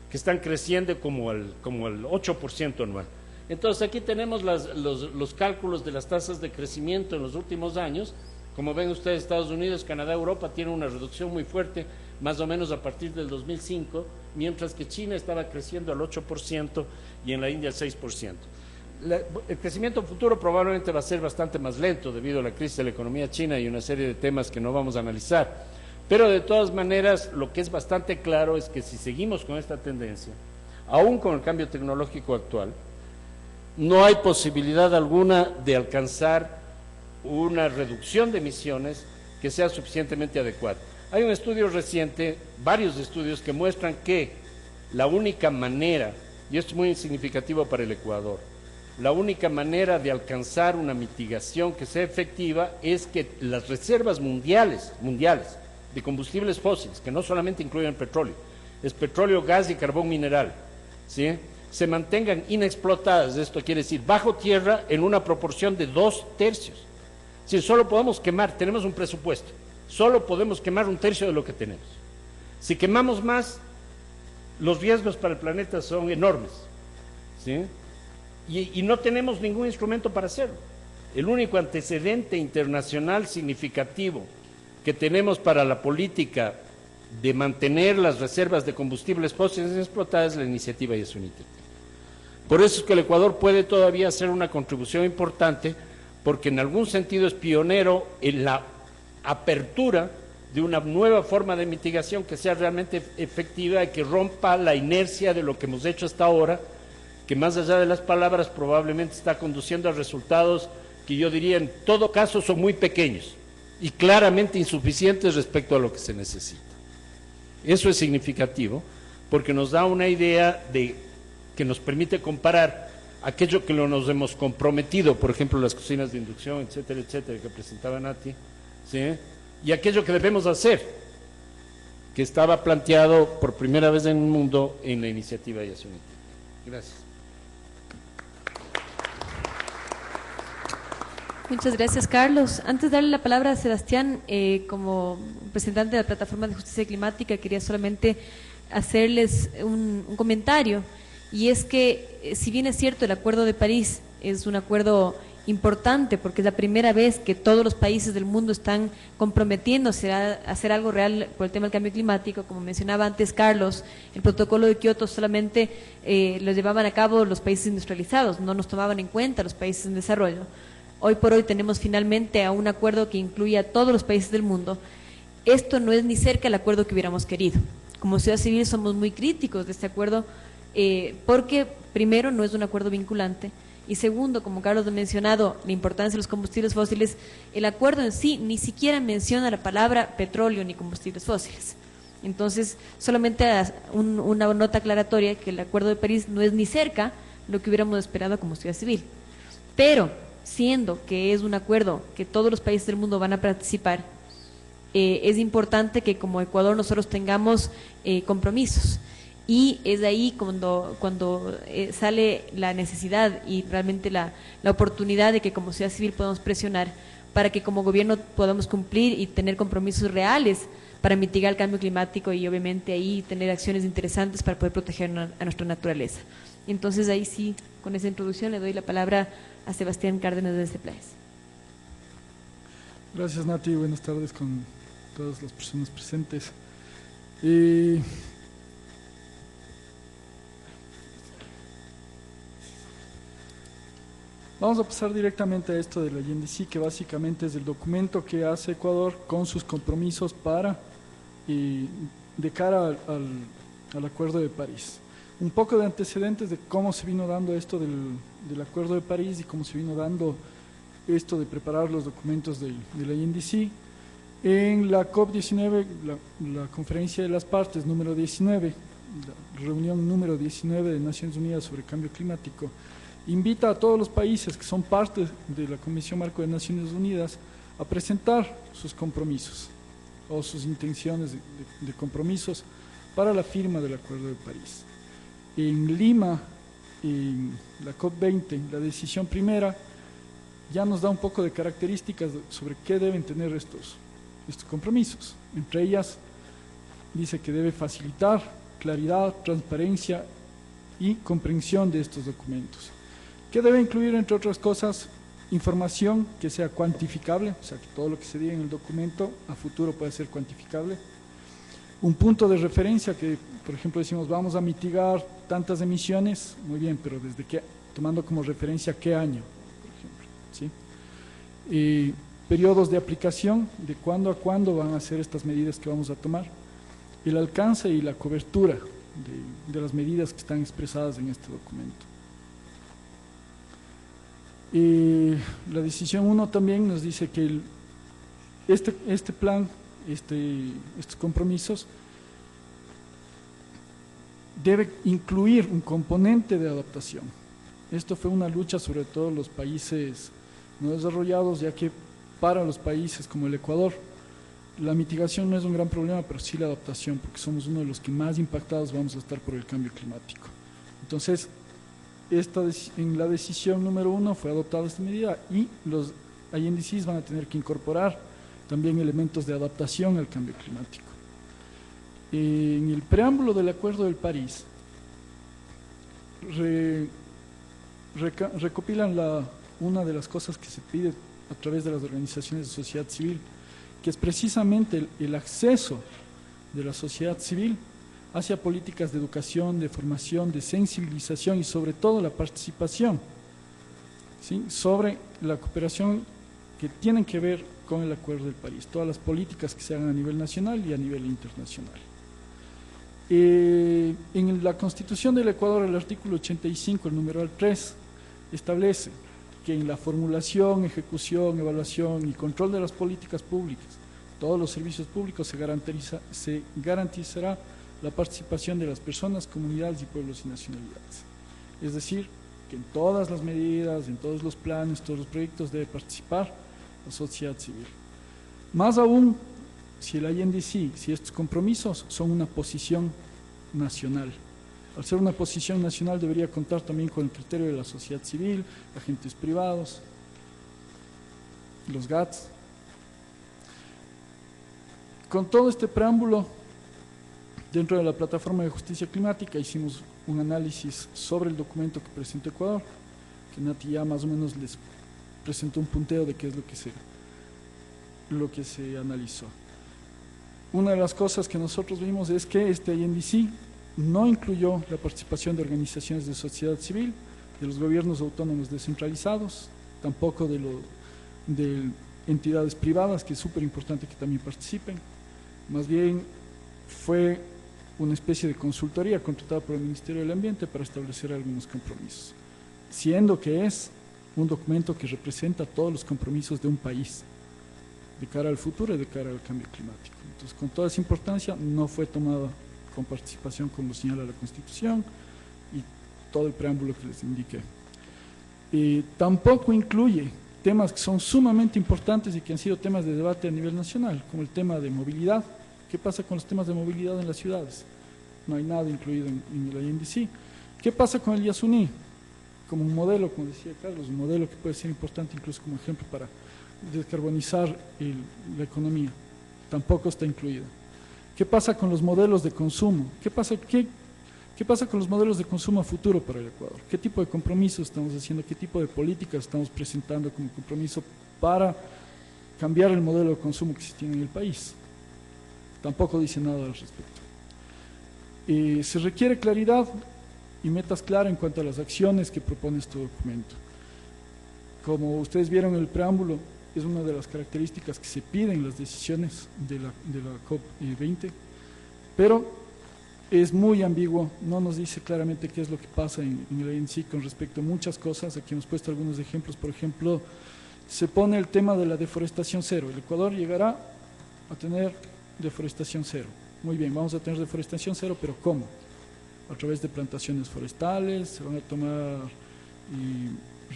S1: que están creciendo como al 8% anual. Entonces aquí tenemos los cálculos de las tasas de crecimiento en los últimos años. Como ven ustedes, Estados Unidos, Canadá, Europa tienen una reducción muy fuerte, más o menos a partir del 2005, mientras que China estaba creciendo al 8% y en la India al 6%. El crecimiento futuro probablemente va a ser bastante más lento debido a la crisis de la economía china y una serie de temas que no vamos a analizar. Pero de todas maneras, lo que es bastante claro es que si seguimos con esta tendencia, aún con el cambio tecnológico actual, no hay posibilidad alguna de alcanzar una reducción de emisiones que sea suficientemente adecuada. Hay un estudio reciente, varios estudios que muestran que la única manera, y esto es muy significativo para el Ecuador, la única manera de alcanzar una mitigación que sea efectiva es que las reservas mundiales de combustibles fósiles, que no solamente incluyen petróleo, es petróleo, gas y carbón mineral, ¿sí?, se mantengan inexplotadas. Esto quiere decir bajo tierra en una proporción de 2/3. Si solo podemos quemar, tenemos un presupuesto, solo podemos quemar 1/3 de lo que tenemos. Si quemamos más, los riesgos para el planeta son enormes, ¿sí? Y no tenemos ningún instrumento para hacerlo. El único antecedente internacional significativo que tenemos para la política de mantener las reservas de combustibles fósiles explotadas es la iniciativa Yasunité. Por eso es que el Ecuador puede todavía hacer una contribución importante, porque en algún sentido es pionero en la apertura de una nueva forma de mitigación que sea realmente efectiva y que rompa la inercia de lo que hemos hecho hasta ahora, que más allá de las palabras probablemente está conduciendo a resultados que yo diría en todo caso son muy pequeños y claramente insuficientes respecto a lo que se necesita. Eso es significativo porque nos da una idea que nos permite comparar aquello que nos hemos comprometido, por ejemplo las cocinas de inducción, etcétera, etcétera, que presentaba Nati, ¿sí?, y aquello que debemos hacer, que estaba planteado por primera vez en el mundo en la iniciativa Yasunité. Gracias.
S2: Muchas gracias, Carlos. Antes de darle la palabra a Sebastián, como representante de la Plataforma de Justicia Climática, quería solamente hacerles un comentario, y es que, si bien es cierto, el Acuerdo de París es un acuerdo importante, porque es la primera vez que todos los países del mundo están comprometiéndose a hacer algo real por el tema del cambio climático. Como mencionaba antes Carlos, el protocolo de Kioto solamente lo llevaban a cabo los países industrializados, no nos tomaban en cuenta los países en desarrollo. Hoy por hoy tenemos finalmente a un acuerdo que incluye a todos los países del mundo. Esto no es ni cerca el acuerdo que hubiéramos querido. Como sociedad civil somos muy críticos de este acuerdo, porque primero no es un acuerdo vinculante, y segundo, como Carlos ha mencionado, la importancia de los combustibles fósiles, el acuerdo en sí ni siquiera menciona la palabra petróleo ni combustibles fósiles. Entonces, solamente una nota aclaratoria, que el Acuerdo de París no es ni cerca lo que hubiéramos esperado como sociedad civil. Pero, siendo que es un acuerdo que todos los países del mundo van a participar, es importante que como Ecuador nosotros tengamos compromisos. Y es de ahí cuando sale la necesidad y realmente la oportunidad de que como sociedad civil podamos presionar para que como gobierno podamos cumplir y tener compromisos reales para mitigar el cambio climático, y obviamente ahí tener acciones interesantes para poder proteger a nuestra naturaleza. Entonces ahí sí, con esa introducción le doy la palabra a Sebastián Cárdenas de Ceplaes.
S4: Gracias, Nati. Buenas tardes con todas las personas presentes. Vamos a pasar directamente a esto de la INDC, que básicamente es el documento que hace Ecuador con sus compromisos de cara al Acuerdo de París. Un poco de antecedentes de cómo se vino dando esto del Acuerdo de París y cómo se vino dando esto de preparar los documentos de la INDC. En la COP19, la Conferencia de las Partes número 19, la reunión número 19 de Naciones Unidas sobre Cambio Climático, invita a todos los países que son parte de la Convención Marco de Naciones Unidas a presentar sus compromisos o sus intenciones de compromisos para la firma del Acuerdo de París. En Lima, en la COP20, la decisión primera ya nos da un poco de características sobre qué deben tener estos compromisos. Entre ellas, dice que debe facilitar claridad, transparencia y comprensión de estos documentos, que debe incluir, entre otras cosas, información que sea cuantificable, o sea, que todo lo que se diga en el documento a futuro puede ser cuantificable. Un punto de referencia que, por ejemplo, decimos, vamos a mitigar tantas emisiones, muy bien, pero desde qué, tomando como referencia qué año, por ejemplo, ¿sí? Periodos de aplicación, de cuándo a cuándo van a ser estas medidas que vamos a tomar, el alcance y la cobertura de las medidas que están expresadas en este documento. La decisión 1 también nos dice que este plan, estos compromisos, debe incluir un componente de adaptación. Esto fue una lucha sobre todo en los países no desarrollados, ya que para los países como el Ecuador, la mitigación no es un gran problema, pero sí la adaptación, porque somos uno de los que más impactados vamos a estar por el cambio climático. Entonces, en la decisión número 1 fue adoptada esta medida, y los INDCs van a tener que incorporar también elementos de adaptación al cambio climático. En el preámbulo del Acuerdo de París recopilan una de las cosas que se pide a través de las organizaciones de sociedad civil, que es precisamente el acceso de la sociedad civil hacia políticas de educación, de formación, de sensibilización y sobre todo la participación, ¿sí?, sobre la cooperación que tienen que ver con el Acuerdo de París, todas las políticas que se hagan a nivel nacional y a nivel internacional. En la Constitución del Ecuador, el artículo 85, el numeral 3, establece que en la formulación, ejecución, evaluación y control de las políticas públicas, todos los servicios públicos, se garantizará la participación de las personas, comunidades y pueblos y nacionalidades. Es decir, que en todas las medidas, en todos los planes, todos los proyectos debe participar la sociedad civil. Más aún, si el INDC, si estos compromisos son una posición nacional. Al ser una posición nacional debería contar también con el criterio de la sociedad civil, agentes privados. los GATS. Con todo este preámbulo, dentro de la plataforma de justicia climática hicimos un análisis sobre el documento que presentó Ecuador, que Nati ya más o menos les presentó un punteo de qué es lo que se analizó. Una de las cosas que nosotros vimos es que este INDC no incluyó la participación de organizaciones de sociedad civil, de los gobiernos autónomos descentralizados, tampoco de entidades privadas, que es súper importante que también participen. Más bien fue una especie de consultoría contratada por el Ministerio del Ambiente para establecer algunos compromisos, siendo que es un documento que representa todos los compromisos de un país de cara al futuro y de cara al cambio climático. Entonces, con toda esa importancia, no fue tomada con participación como señala la Constitución y todo el preámbulo que les indiqué. Tampoco incluye temas que son sumamente importantes y que han sido temas de debate a nivel nacional, como el tema de movilidad. ¿Qué pasa con los temas de movilidad en las ciudades? No hay nada incluido en el INDC. ¿Qué pasa con el Yasuní? Como un modelo, como decía Carlos, un modelo que puede ser importante incluso como ejemplo para descarbonizar la economía. Tampoco está incluido. ¿Qué pasa con los modelos de consumo? ¿Qué pasa con los modelos de consumo a futuro para el Ecuador? ¿Qué tipo de compromisos estamos haciendo? ¿Qué tipo de políticas estamos presentando como compromiso para cambiar el modelo de consumo que se tiene en el país? Tampoco dice nada al respecto. Se requiere claridad y metas claras en cuanto a las acciones que propone este documento. Como ustedes vieron en el preámbulo, es una de las características que se piden en las decisiones de la COP20, pero es muy ambiguo, no nos dice claramente qué es lo que pasa en el INDC con respecto a muchas cosas. Aquí hemos puesto algunos ejemplos. Por ejemplo, se pone el tema de la deforestación cero. El Ecuador llegará a tener deforestación cero. Muy bien, vamos a tener deforestación cero, pero ¿cómo? A través de plantaciones forestales, se van a tomar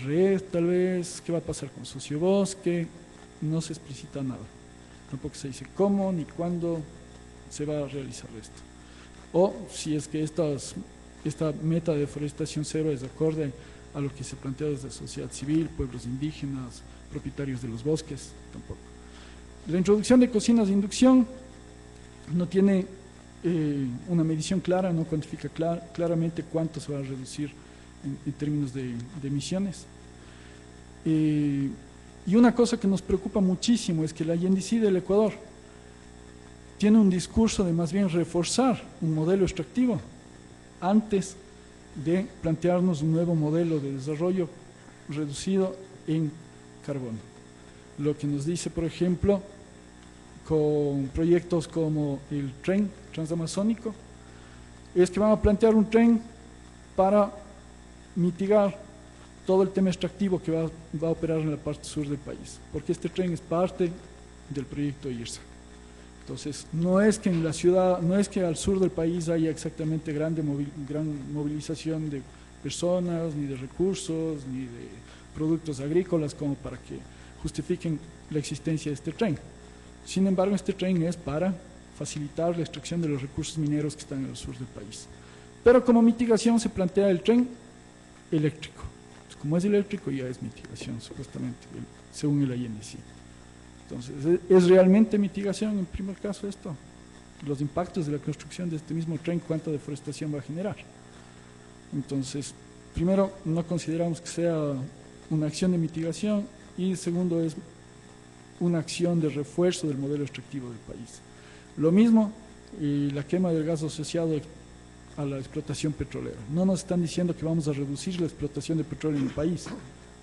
S4: red tal vez. ¿Qué va a pasar con sociobosque? No se explicita nada. Tampoco se dice cómo ni cuándo se va a realizar esto. O si es que esta meta de deforestación cero es acorde a lo que se plantea desde la sociedad civil, pueblos indígenas, propietarios de los bosques, tampoco. La introducción de cocinas de inducción no tiene una medición clara, no cuantifica claramente cuánto se va a reducir en términos de emisiones. Y una cosa que nos preocupa muchísimo es que la INDC del Ecuador tiene un discurso de más bien reforzar un modelo extractivo antes de plantearnos un nuevo modelo de desarrollo reducido en carbono. Lo que nos dice, por ejemplo, con proyectos como el tren transamazónico, es que van a plantear un tren para mitigar todo el tema extractivo que va a operar en la parte sur del país, porque este tren es parte del proyecto IRSA. Entonces, no es que en la ciudad, no es que al sur del país haya exactamente gran movilización de personas, ni de recursos, ni de productos agrícolas como para que justifiquen la existencia de este tren. Sin embargo, este tren es para facilitar la extracción de los recursos mineros que están en el sur del país. Pero como mitigación se plantea el tren eléctrico. Pues como es eléctrico ya es mitigación, supuestamente, según el INDC. Entonces, ¿es realmente mitigación en primer caso esto? Los impactos de la construcción de este mismo tren, ¿cuánta deforestación va a generar? Entonces, primero, no consideramos que sea una acción de mitigación y segundo, es una acción de refuerzo del modelo extractivo del país. Lo mismo, la quema del gas asociado a la explotación petrolera. No nos están diciendo que vamos a reducir la explotación de petróleo en el país.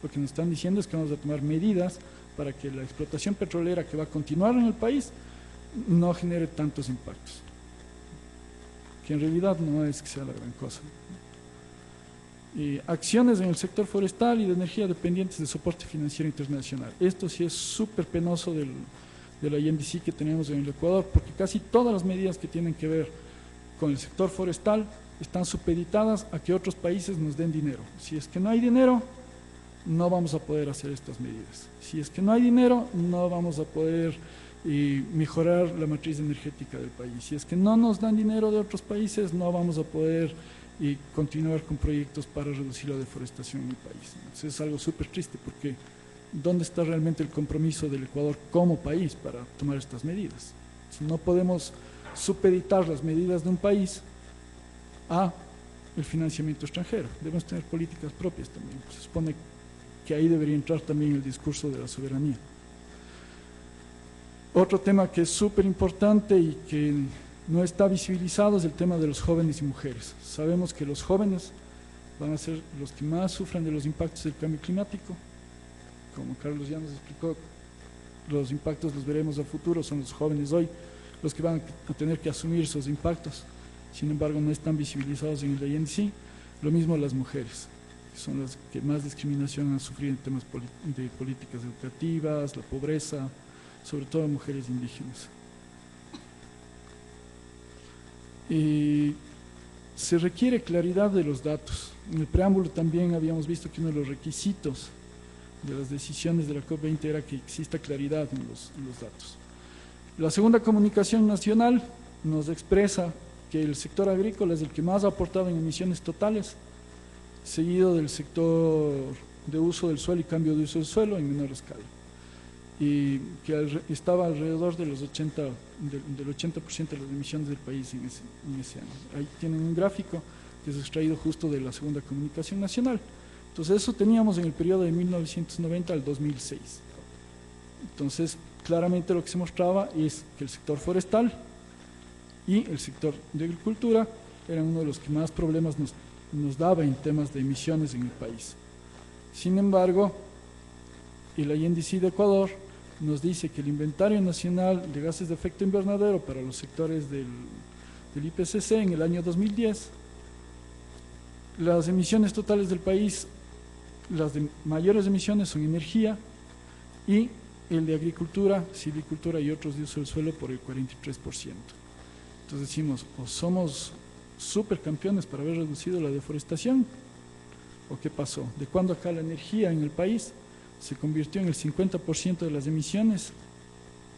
S4: Lo que nos están diciendo es que vamos a tomar medidas para que la explotación petrolera que va a continuar en el país no genere tantos impactos. Que en realidad no es que sea la gran cosa. Acciones en el sector forestal y de energía dependientes de soporte financiero internacional. Esto sí es súper penoso de la INDC que tenemos en el Ecuador, porque casi todas las medidas que tienen que ver con el sector forestal están supeditadas a que otros países nos den dinero. Si es que no hay dinero, no vamos a poder hacer estas medidas. Si es que no hay dinero, no vamos a poder mejorar la matriz energética del país. Si es que no nos dan dinero de otros países, no vamos a poder continuar con proyectos para reducir la deforestación en el país. Entonces es algo súper triste porque ¿dónde está realmente el compromiso del Ecuador como país para tomar estas medidas? No podemos supeditar las medidas de un país a el financiamiento extranjero. Debemos tener políticas propias también. Se supone que ahí debería entrar también el discurso de la soberanía. Otro tema que es súper importante y que no está visibilizado es el tema de los jóvenes y mujeres. Sabemos que los jóvenes van a ser los que más sufran de los impactos del cambio climático. Como Carlos ya nos explicó, los impactos los veremos a futuro, son los jóvenes hoy los que van a tener que asumir esos impactos. Sin embargo, no están visibilizados en el INDC. Lo mismo las mujeres, que son las que más discriminación han sufrido en temas de políticas educativas, la pobreza, sobre todo mujeres indígenas. Y se requiere claridad de los datos. En el preámbulo también habíamos visto que uno de los requisitos de las decisiones de la COP20 era que exista claridad en los datos. La segunda comunicación nacional nos expresa que el sector agrícola es el que más ha aportado en emisiones totales, seguido del sector de uso del suelo y cambio de uso del suelo en menor escala, y que estaba alrededor de los del 80% de las emisiones del país en ese año. Ahí tienen un gráfico que es extraído justo de la segunda comunicación nacional. Entonces eso teníamos en el periodo de 1990 al 2006. Entonces claramente lo que se mostraba es que el sector forestal y el sector de agricultura eran uno de los que más problemas nos daba en temas de emisiones en el país. Sin embargo, el INDC de Ecuador nos dice que el inventario nacional de gases de efecto invernadero para los sectores del IPCC en el año 2010, las emisiones totales del país, las de mayores emisiones son energía y el de agricultura, silvicultura y otros de uso del suelo por el 43%. Entonces decimos, o somos supercampeones para haber reducido la deforestación, o qué pasó, de cuándo acá la energía en el país se convirtió en el 50% de las emisiones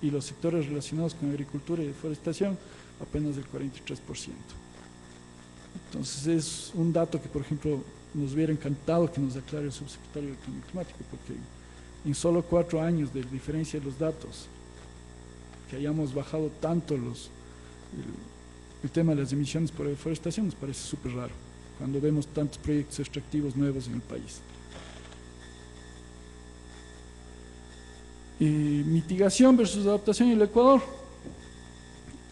S4: y los sectores relacionados con agricultura y deforestación apenas del 43%. Entonces es un dato que, por ejemplo, nos hubiera encantado que nos aclare el subsecretario del Cambio Climático, porque en solo 4 años de diferencia de los datos, que hayamos bajado tanto el tema de las emisiones por deforestación, nos parece súper raro, cuando vemos tantos proyectos extractivos nuevos en el país. Mitigación versus adaptación en el Ecuador.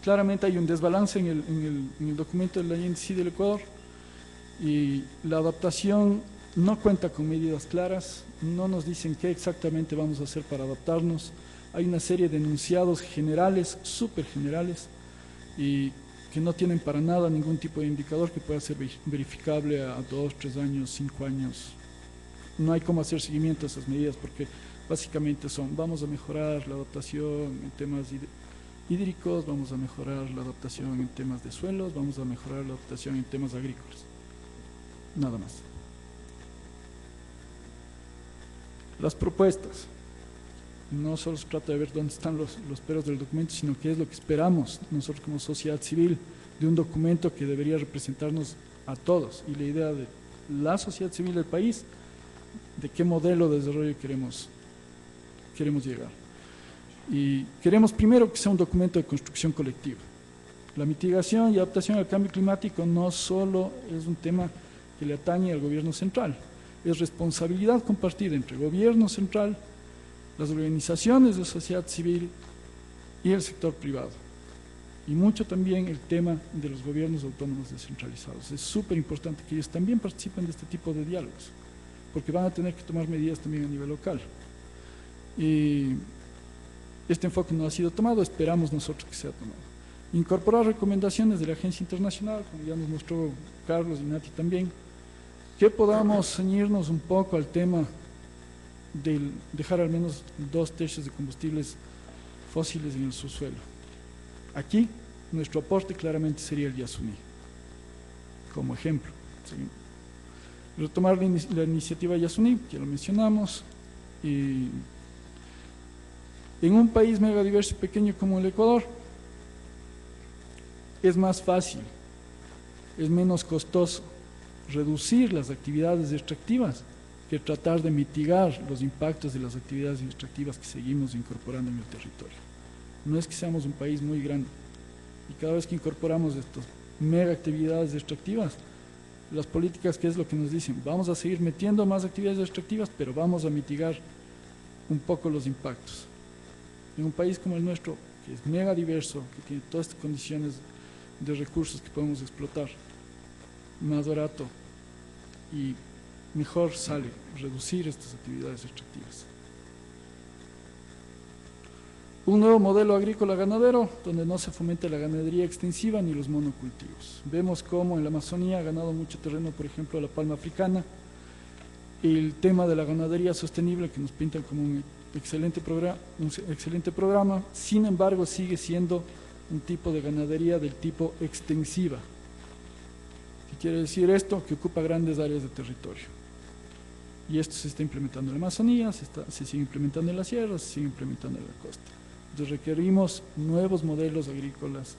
S4: Claramente hay un desbalance en el documento de la INDC del Ecuador, y la adaptación no cuenta con medidas claras, no nos dicen qué exactamente vamos a hacer para adaptarnos. Hay una serie de enunciados generales, súper generales, y que no tienen para nada ningún tipo de indicador que pueda ser verificable a 2, 3 años, 5 años. No hay cómo hacer seguimiento a esas medidas, porque básicamente vamos a mejorar la adaptación en temas hídricos, vamos a mejorar la adaptación en temas de suelos, vamos a mejorar la adaptación en temas agrícolas. Nada más. Las propuestas. No solo se trata de ver dónde están los peros del documento, sino qué es lo que esperamos nosotros como sociedad civil de un documento que debería representarnos a todos. Y la idea de la sociedad civil del país, de qué modelo de desarrollo queremos llegar. Y queremos primero que sea un documento de construcción colectiva. La mitigación y adaptación al cambio climático no solo es un tema que le atañe al gobierno central, es responsabilidad compartida entre el gobierno central, las organizaciones de sociedad civil y el sector privado. Y mucho también el tema de los gobiernos autónomos descentralizados. Es súper importante que ellos también participen de este tipo de diálogos, porque van a tener que tomar medidas también a nivel local. Y este enfoque no ha sido tomado, esperamos nosotros que sea tomado. Incorporar recomendaciones de la Agencia Internacional, como ya nos mostró Carlos y Nati también, que podamos ceñirnos un poco al tema de dejar al menos 2/3 de combustibles fósiles en el subsuelo. Aquí, nuestro aporte claramente sería el Yasuní, como ejemplo. ¿Sí? Retomar la iniciativa Yasuní, que lo mencionamos, y en un país megadiverso y pequeño como el Ecuador, es más fácil, es menos costoso reducir las actividades extractivas que tratar de mitigar los impactos de las actividades extractivas que seguimos incorporando en el territorio. No es que seamos un país muy grande, y cada vez que incorporamos estas mega actividades extractivas, las políticas, ¿qué es lo que nos dicen? Vamos a seguir metiendo más actividades extractivas, pero vamos a mitigar un poco los impactos. En un país como el nuestro, que es mega diverso, que tiene todas estas condiciones de recursos que podemos explotar, más barato y mejor sale reducir estas actividades extractivas. Un nuevo modelo agrícola ganadero donde no se fomente la ganadería extensiva ni los monocultivos. Vemos cómo en la Amazonía ha ganado mucho terreno, por ejemplo, la palma africana. El tema de la ganadería sostenible que nos pintan como un excelente programa, sin embargo sigue siendo un tipo de ganadería del tipo extensiva. ¿Qué quiere decir esto? Que ocupa grandes áreas de territorio. Y esto se está implementando en la Amazonía, se sigue implementando en las sierras, se sigue implementando en la costa. Entonces requerimos nuevos modelos agrícolas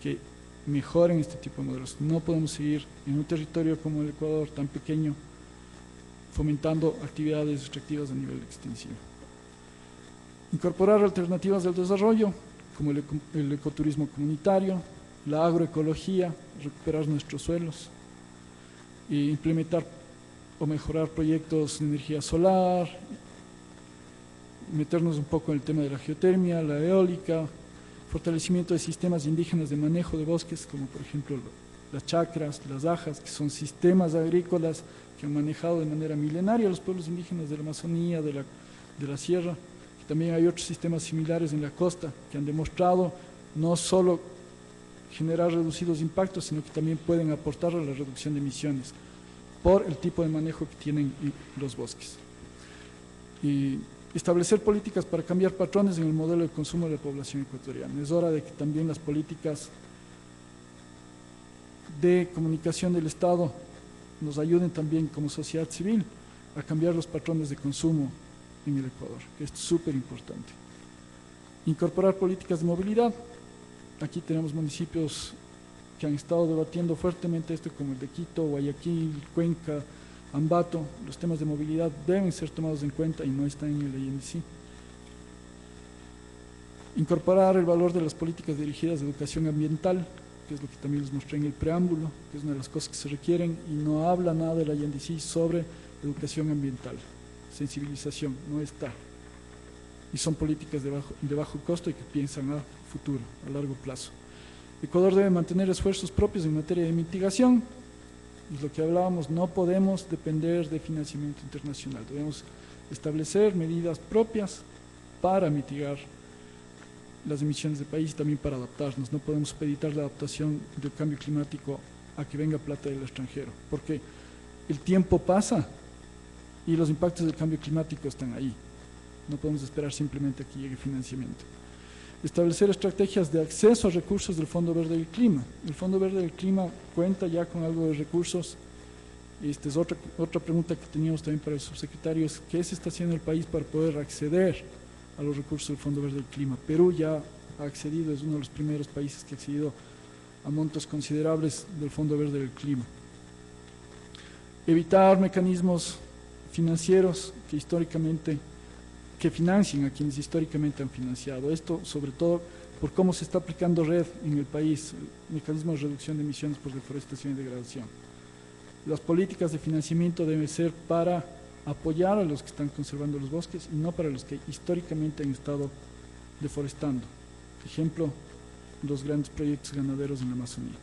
S4: que mejoren este tipo de modelos. No podemos seguir en un territorio como el Ecuador tan pequeño fomentando actividades extractivas a nivel extensivo. Incorporar alternativas del desarrollo como el ecoturismo comunitario, la agroecología, recuperar nuestros suelos, e implementar o mejorar proyectos de energía solar, meternos un poco en el tema de la geotermia, la eólica, fortalecimiento de sistemas indígenas de manejo de bosques, como por ejemplo las chacras, las ajas, que son sistemas agrícolas que han manejado de manera milenaria los pueblos indígenas de la Amazonía, de la sierra. También hay otros sistemas similares en la costa que han demostrado no solo generar reducidos impactos, sino que también pueden aportar a la reducción de emisiones por el tipo de manejo que tienen los bosques. Y establecer políticas para cambiar patrones en el modelo de consumo de la población ecuatoriana. Es hora de que también las políticas de comunicación del Estado nos ayuden también como sociedad civil a cambiar los patrones de consumo en el Ecuador, que es súper importante. Incorporar políticas de movilidad. Aquí tenemos municipios que han estado debatiendo fuertemente esto, como el de Quito, Guayaquil, Cuenca, Ambato. Los temas de movilidad deben ser tomados en cuenta y no están en el INDC. Incorporar el valor de las políticas dirigidas a educación ambiental, que es lo que también les mostré en el preámbulo, que es una de las cosas que se requieren, y no habla nada de la INDC sobre educación ambiental. Sensibilización, no está. Y son políticas de bajo costo y que piensan a futuro, a largo plazo. Ecuador debe mantener esfuerzos propios en materia de mitigación. Es lo que hablábamos, no podemos depender de financiamiento internacional. Debemos establecer medidas propias para mitigar las emisiones del país y también para adaptarnos. No podemos supeditar la adaptación del cambio climático a que venga plata del extranjero, porque el tiempo pasa y los impactos del cambio climático están ahí. No podemos esperar simplemente a que llegue financiamiento. Establecer estrategias de acceso a recursos del Fondo Verde del Clima. El Fondo Verde del Clima cuenta ya con algo de recursos. Esta es otra pregunta que teníamos también para el subsecretario, es ¿qué se está haciendo en el país para poder acceder a los recursos del Fondo Verde del Clima? Perú ya ha accedido, es uno de los primeros países que ha accedido a montos considerables del Fondo Verde del Clima. Evitar mecanismos financieros que financien a quienes históricamente han financiado. Esto sobre todo por cómo se está aplicando REDD en el país, el mecanismo de reducción de emisiones por deforestación y degradación. Las políticas de financiamiento deben ser para apoyar a los que están conservando los bosques y no para los que históricamente han estado deforestando. Ejemplo, los grandes proyectos ganaderos en la Amazonía.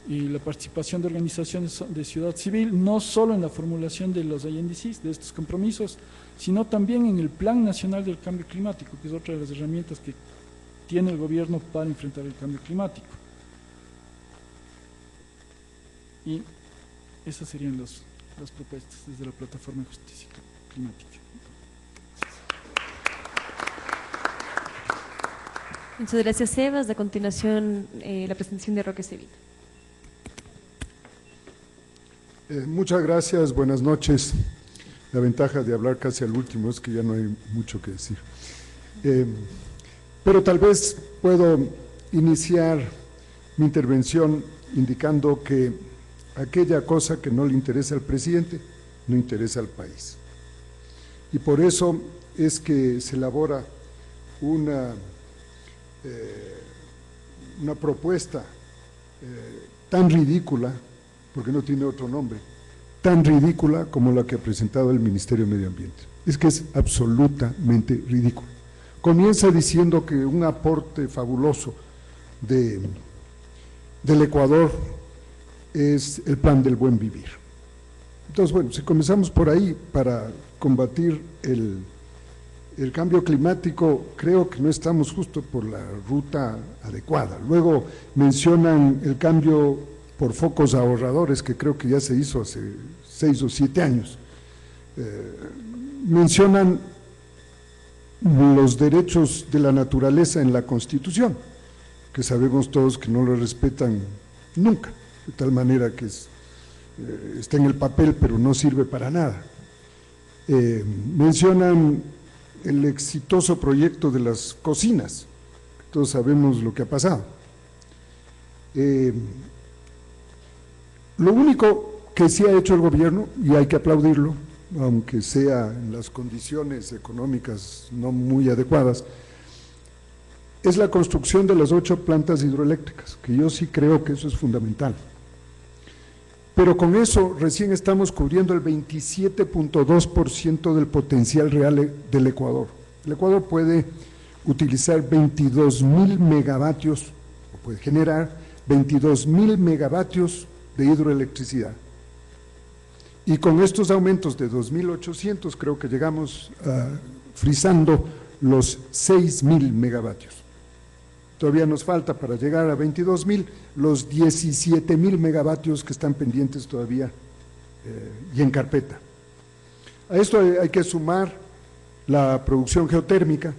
S4: Y la participación de organizaciones de ciudad civil, no solo en la formulación de los INDCs, de estos compromisos, sino también en el Plan Nacional del Cambio Climático, que es otra de las herramientas que tiene el gobierno para enfrentar el cambio climático. Y esas serían las propuestas desde la Plataforma de Justicia Climática.
S2: Muchas gracias, Sebas. A continuación, la presentación de Roque Sevilla.
S5: Muchas gracias, buenas noches. La ventaja de hablar casi al último es que ya no hay mucho que decir. Pero tal vez puedo iniciar mi intervención indicando que aquella cosa que no le interesa al presidente no interesa al país. Y por eso es que se elabora una propuesta tan ridícula, porque no tiene otro nombre, tan ridícula como la que ha presentado el Ministerio de Medio Ambiente. Es que es absolutamente ridículo. Comienza diciendo que un aporte fabuloso del Ecuador es el plan del buen vivir. Entonces, bueno, si comenzamos por ahí para combatir el cambio climático, creo que no estamos justo por la ruta adecuada. Luego mencionan el cambio por focos ahorradores, que creo que ya se hizo hace 6 o 7 años. Mencionan los derechos de la naturaleza en la Constitución, que sabemos todos que no lo respetan nunca, de tal manera que está en el papel pero no sirve para nada. Mencionan el exitoso proyecto de las cocinas, todos sabemos lo que ha pasado. Lo único que sí ha hecho el gobierno, y hay que aplaudirlo, aunque sea en las condiciones económicas no muy adecuadas, es la construcción de las 8 plantas hidroeléctricas, que yo sí creo que eso es fundamental. Pero con eso recién estamos cubriendo el 27.2% del potencial real del Ecuador. El Ecuador puede utilizar 22.000 megavatios, o puede generar 22.000 megavatios de hidroelectricidad. Y con estos aumentos de 2.800 creo que llegamos frisando los 6.000 megavatios. Todavía nos falta para llegar a 22.000 los 17.000 megavatios que están pendientes todavía y en carpeta. A esto hay que sumar la producción geotérmica,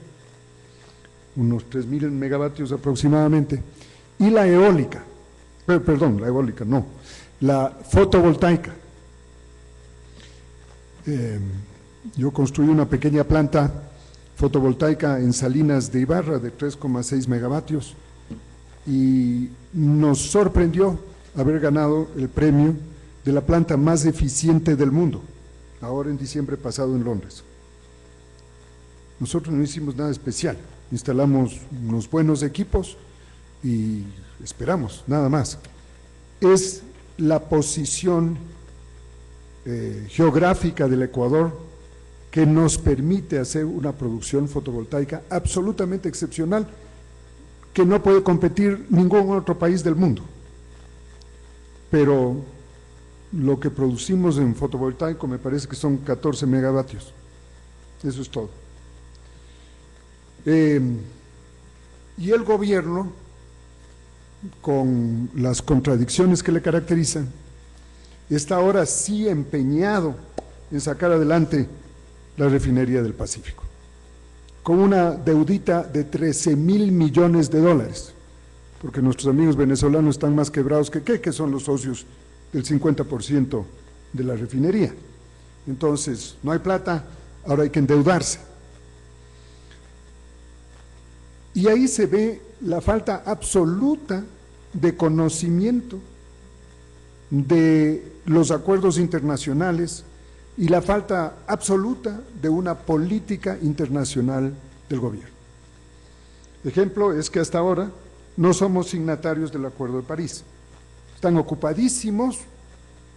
S5: unos 3.000 megavatios aproximadamente, y la eólica, perdón, la eólica no, la fotovoltaica. Yo construí una pequeña planta fotovoltaica en Salinas de Ibarra de 3,6 megavatios y nos sorprendió haber ganado el premio de la planta más eficiente del mundo, ahora en diciembre pasado en Londres. Nosotros no hicimos nada especial, instalamos unos buenos equipos y esperamos, nada más. Es la posición geográfica del Ecuador que nos permite hacer una producción fotovoltaica absolutamente excepcional que no puede competir ningún otro país del mundo. Pero lo que producimos en fotovoltaico me parece que son 14 megavatios. Eso es todo. Y el gobierno, con las contradicciones que le caracterizan, está ahora sí empeñado en sacar adelante la refinería del Pacífico, con una deudita de 13.000 millones de dólares, porque nuestros amigos venezolanos están más quebrados que son los socios del 50% de la refinería. Entonces, no hay plata, ahora hay que endeudarse. Y ahí se ve la falta absoluta de conocimiento de los acuerdos internacionales y la falta absoluta de una política internacional del gobierno. Ejemplo es que hasta ahora no somos signatarios del Acuerdo de París. Están ocupadísimos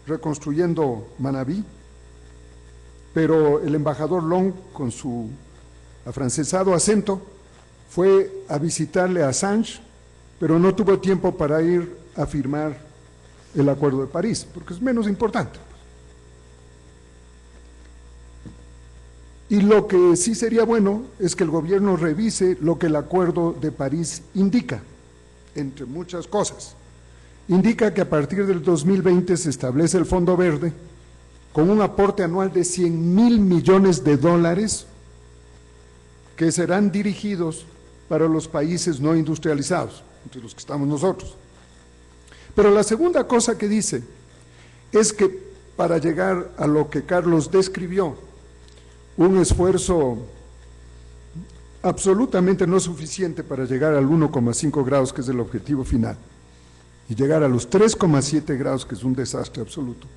S5: reconstruyendo Manabí, pero el embajador Long, con su afrancesado acento, fue a visitarle a Assange, pero no tuvo tiempo para ir a firmar el Acuerdo de París, porque es menos importante. Y lo que sí sería bueno es que el gobierno revise lo que el Acuerdo de París indica, entre muchas cosas. Indica que a partir del 2020 se establece el Fondo Verde con un aporte anual de 100.000 millones de dólares que serán dirigidos para los países no industrializados, entre los que estamos nosotros. Pero la segunda cosa que dice es que para llegar a lo que Carlos describió, un esfuerzo absolutamente no suficiente para llegar al 1,5 grados, que es el objetivo final, y llegar a los 3,7 grados, que es un desastre absoluto,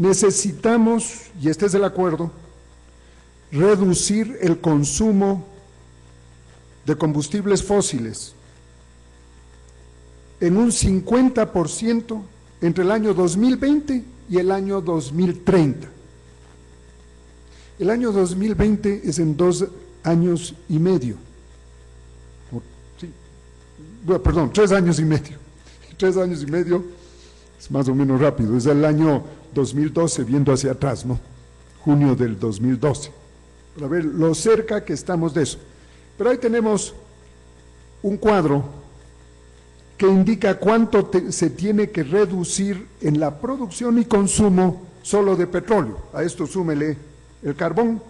S5: necesitamos, y este es el acuerdo, reducir el consumo de combustibles fósiles en un 50% entre el año 2020 y el año 2030. El año 2020 es en 2 años y medio. Sí, bueno, perdón, 3 años y medio. 3 años y medio es más o menos rápido, es el año 2012 viendo hacia atrás, ¿no? Junio del 2012. Para ver lo cerca que estamos de eso. Pero ahí tenemos un cuadro que indica cuánto se tiene que reducir en la producción y consumo solo de petróleo. A esto súmele el carbón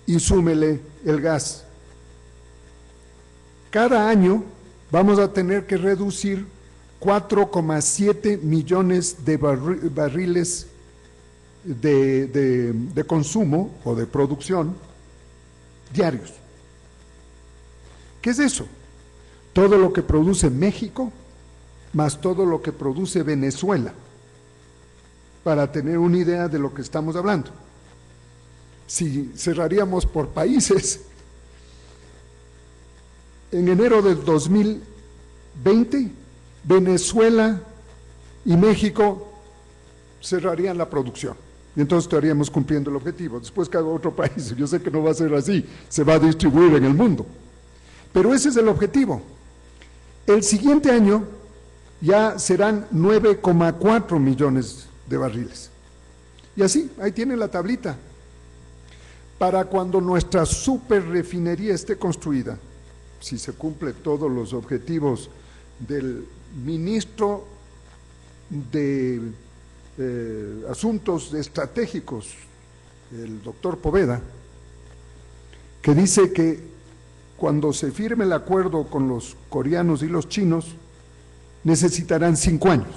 S5: y súmele el gas. Cada año vamos a tener que reducir 4,7 millones de barriles de consumo o de producción diarios. ¿Qué es eso? Todo lo que produce México más todo lo que produce Venezuela, para tener una idea de lo que estamos hablando. Si cerraríamos por países, en enero del 2020, Venezuela y México cerrarían la producción. Y entonces estaríamos cumpliendo el objetivo. Después cada otro país, yo sé que no va a ser así, se va a distribuir en el mundo. Pero ese es el objetivo. El siguiente año ya serán 9,4 millones de barriles. Y así, ahí tiene la tablita. Para cuando nuestra superrefinería esté construida, si se cumplen todos los objetivos del ministro de Asuntos Estratégicos, el doctor Poveda, que dice que cuando se firme el acuerdo con los coreanos y los chinos, necesitarán 5 años.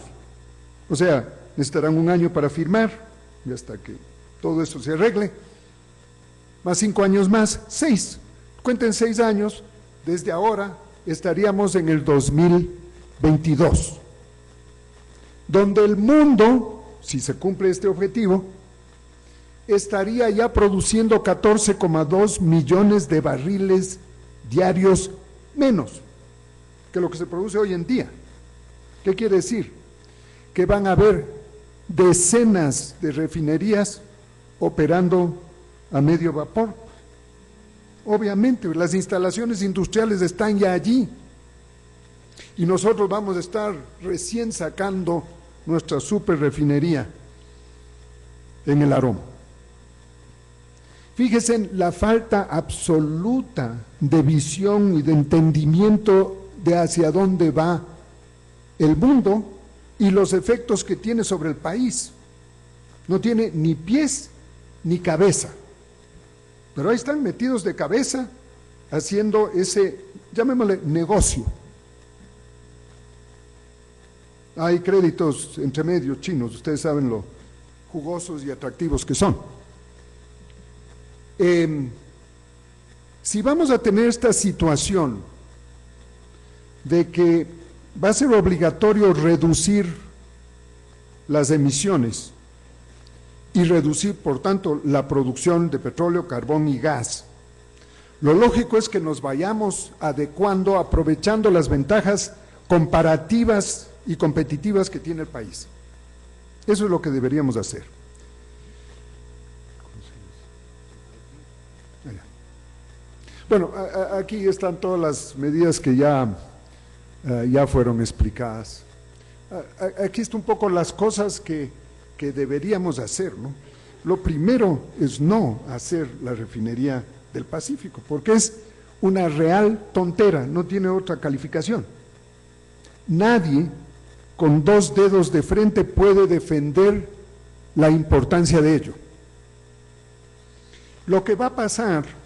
S5: O sea, necesitarán 1 año para firmar, y hasta que todo eso se arregle, más 5 años más, 6. Cuenten 6 años, desde ahora estaríamos en el 2022, donde el mundo, si se cumple este objetivo, estaría ya produciendo 14,2 millones de barriles diarios menos que lo que se produce hoy en día. ¿Qué quiere decir? Que van a haber decenas de refinerías operando a medio vapor. Obviamente, las instalaciones industriales están ya allí y nosotros vamos a estar recién sacando nuestra superrefinería en el Aroma. Fíjense en la falta absoluta de visión y de entendimiento de hacia dónde va el mundo y los efectos que tiene sobre el país. No tiene ni pies ni cabeza, pero ahí están metidos de cabeza haciendo ese, llamémosle, negocio. Hay créditos entre medios chinos, ustedes saben lo jugosos y atractivos que son. Si vamos a tener esta situación de que va a ser obligatorio reducir las emisiones y reducir, por tanto, la producción de petróleo, carbón y gas, lo lógico es que nos vayamos adecuando, aprovechando las ventajas comparativas y competitivas que tiene el país. Eso es lo que deberíamos hacer. Bueno, aquí están todas las medidas que ya fueron explicadas. Aquí están un poco las cosas que deberíamos hacer, ¿no? Lo primero es no hacer la refinería del Pacífico, porque es una real tontera, no tiene otra calificación. Nadie con 2 dedos de frente puede defender la importancia de ello. Lo que va a pasar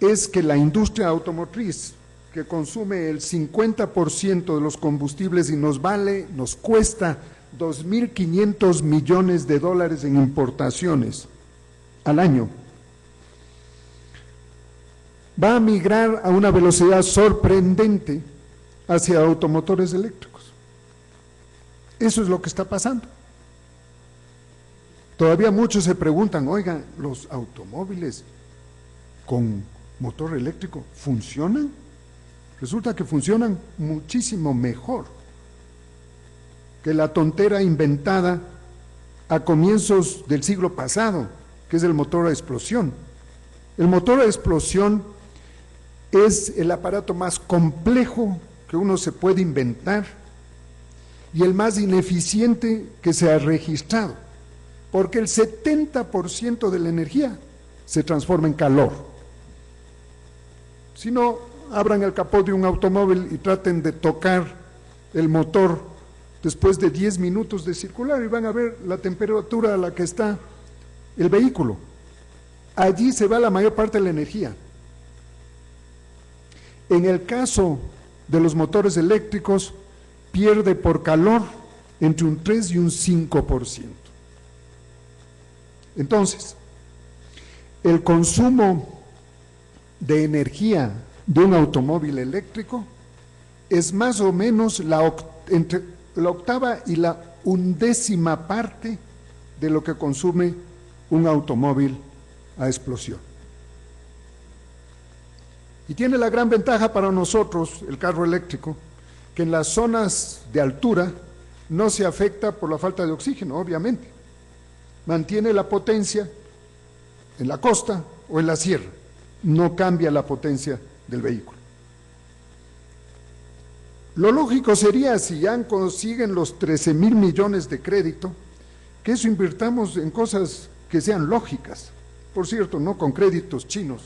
S5: es que la industria automotriz, que consume el 50% de los combustibles y nos cuesta 2.500 millones de dólares en importaciones al año, va a migrar a una velocidad sorprendente hacia automotores eléctricos. Eso es lo que está pasando. Todavía muchos se preguntan, oigan, ¿los automóviles con motor eléctrico funcionan? Resulta que funcionan muchísimo mejor que la tontera inventada a comienzos del siglo pasado, que es el motor a explosión. El motor a explosión es el aparato más complejo que uno se puede inventar y el más ineficiente que se ha registrado, porque el 70% de la energía se transforma en calor. Si no, abran el capó de un automóvil y traten de tocar el motor después de 10 minutos de circular y van a ver la temperatura a la que está el vehículo. Allí se va la mayor parte de la energía. En el caso de los motores eléctricos, pierde por calor entre un 3 y un 5%. Entonces, el consumo de energía de un automóvil eléctrico es más o menos entre la octava y la 1/10 parte de lo que consume un automóvil a explosión. Y tiene la gran ventaja para nosotros, el carro eléctrico, que en las zonas de altura no se afecta por la falta de oxígeno, obviamente. Mantiene la potencia en la costa o en la sierra, no cambia la potencia del vehículo. Lo lógico sería, si ya consiguen los 13,000 millones de crédito, que eso invirtamos en cosas que sean lógicas. Por cierto, no con créditos chinos,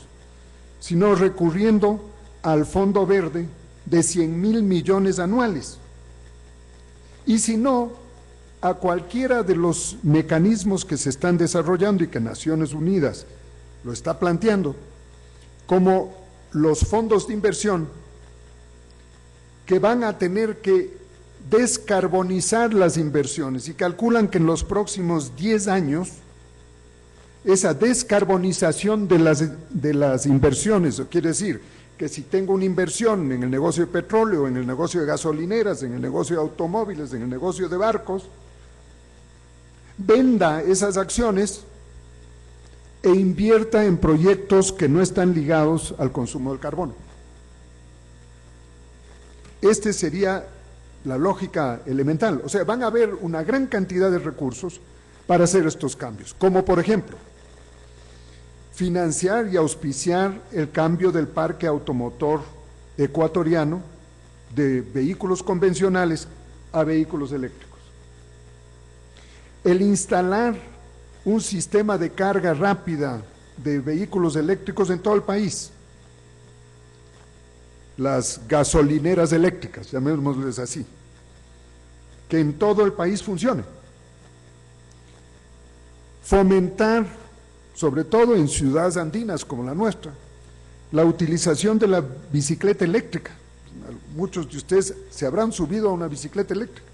S5: sino recurriendo al Fondo Verde de 100,000 millones anuales. Y si no, a cualquiera de los mecanismos que se están desarrollando y que Naciones Unidas lo está planteando, como los fondos de inversión, que van a tener que descarbonizar las inversiones y calculan que en los próximos 10 años esa descarbonización de las inversiones, quiere decir que si tengo una inversión en el negocio de petróleo, en el negocio de gasolineras, en el negocio de automóviles, en el negocio de barcos, venda esas acciones e invierta en proyectos que no están ligados al consumo del carbono. Esta sería la lógica elemental. O sea, van a haber una gran cantidad de recursos para hacer estos cambios, como por ejemplo, financiar y auspiciar el cambio del parque automotor ecuatoriano de vehículos convencionales a vehículos eléctricos. El instalar un sistema de carga rápida de vehículos eléctricos en todo el país. Las gasolineras eléctricas, llamémosles así, que en todo el país funcione. Fomentar, sobre todo en ciudades andinas como la nuestra, la utilización de la bicicleta eléctrica. Muchos de ustedes se habrán subido a una bicicleta eléctrica.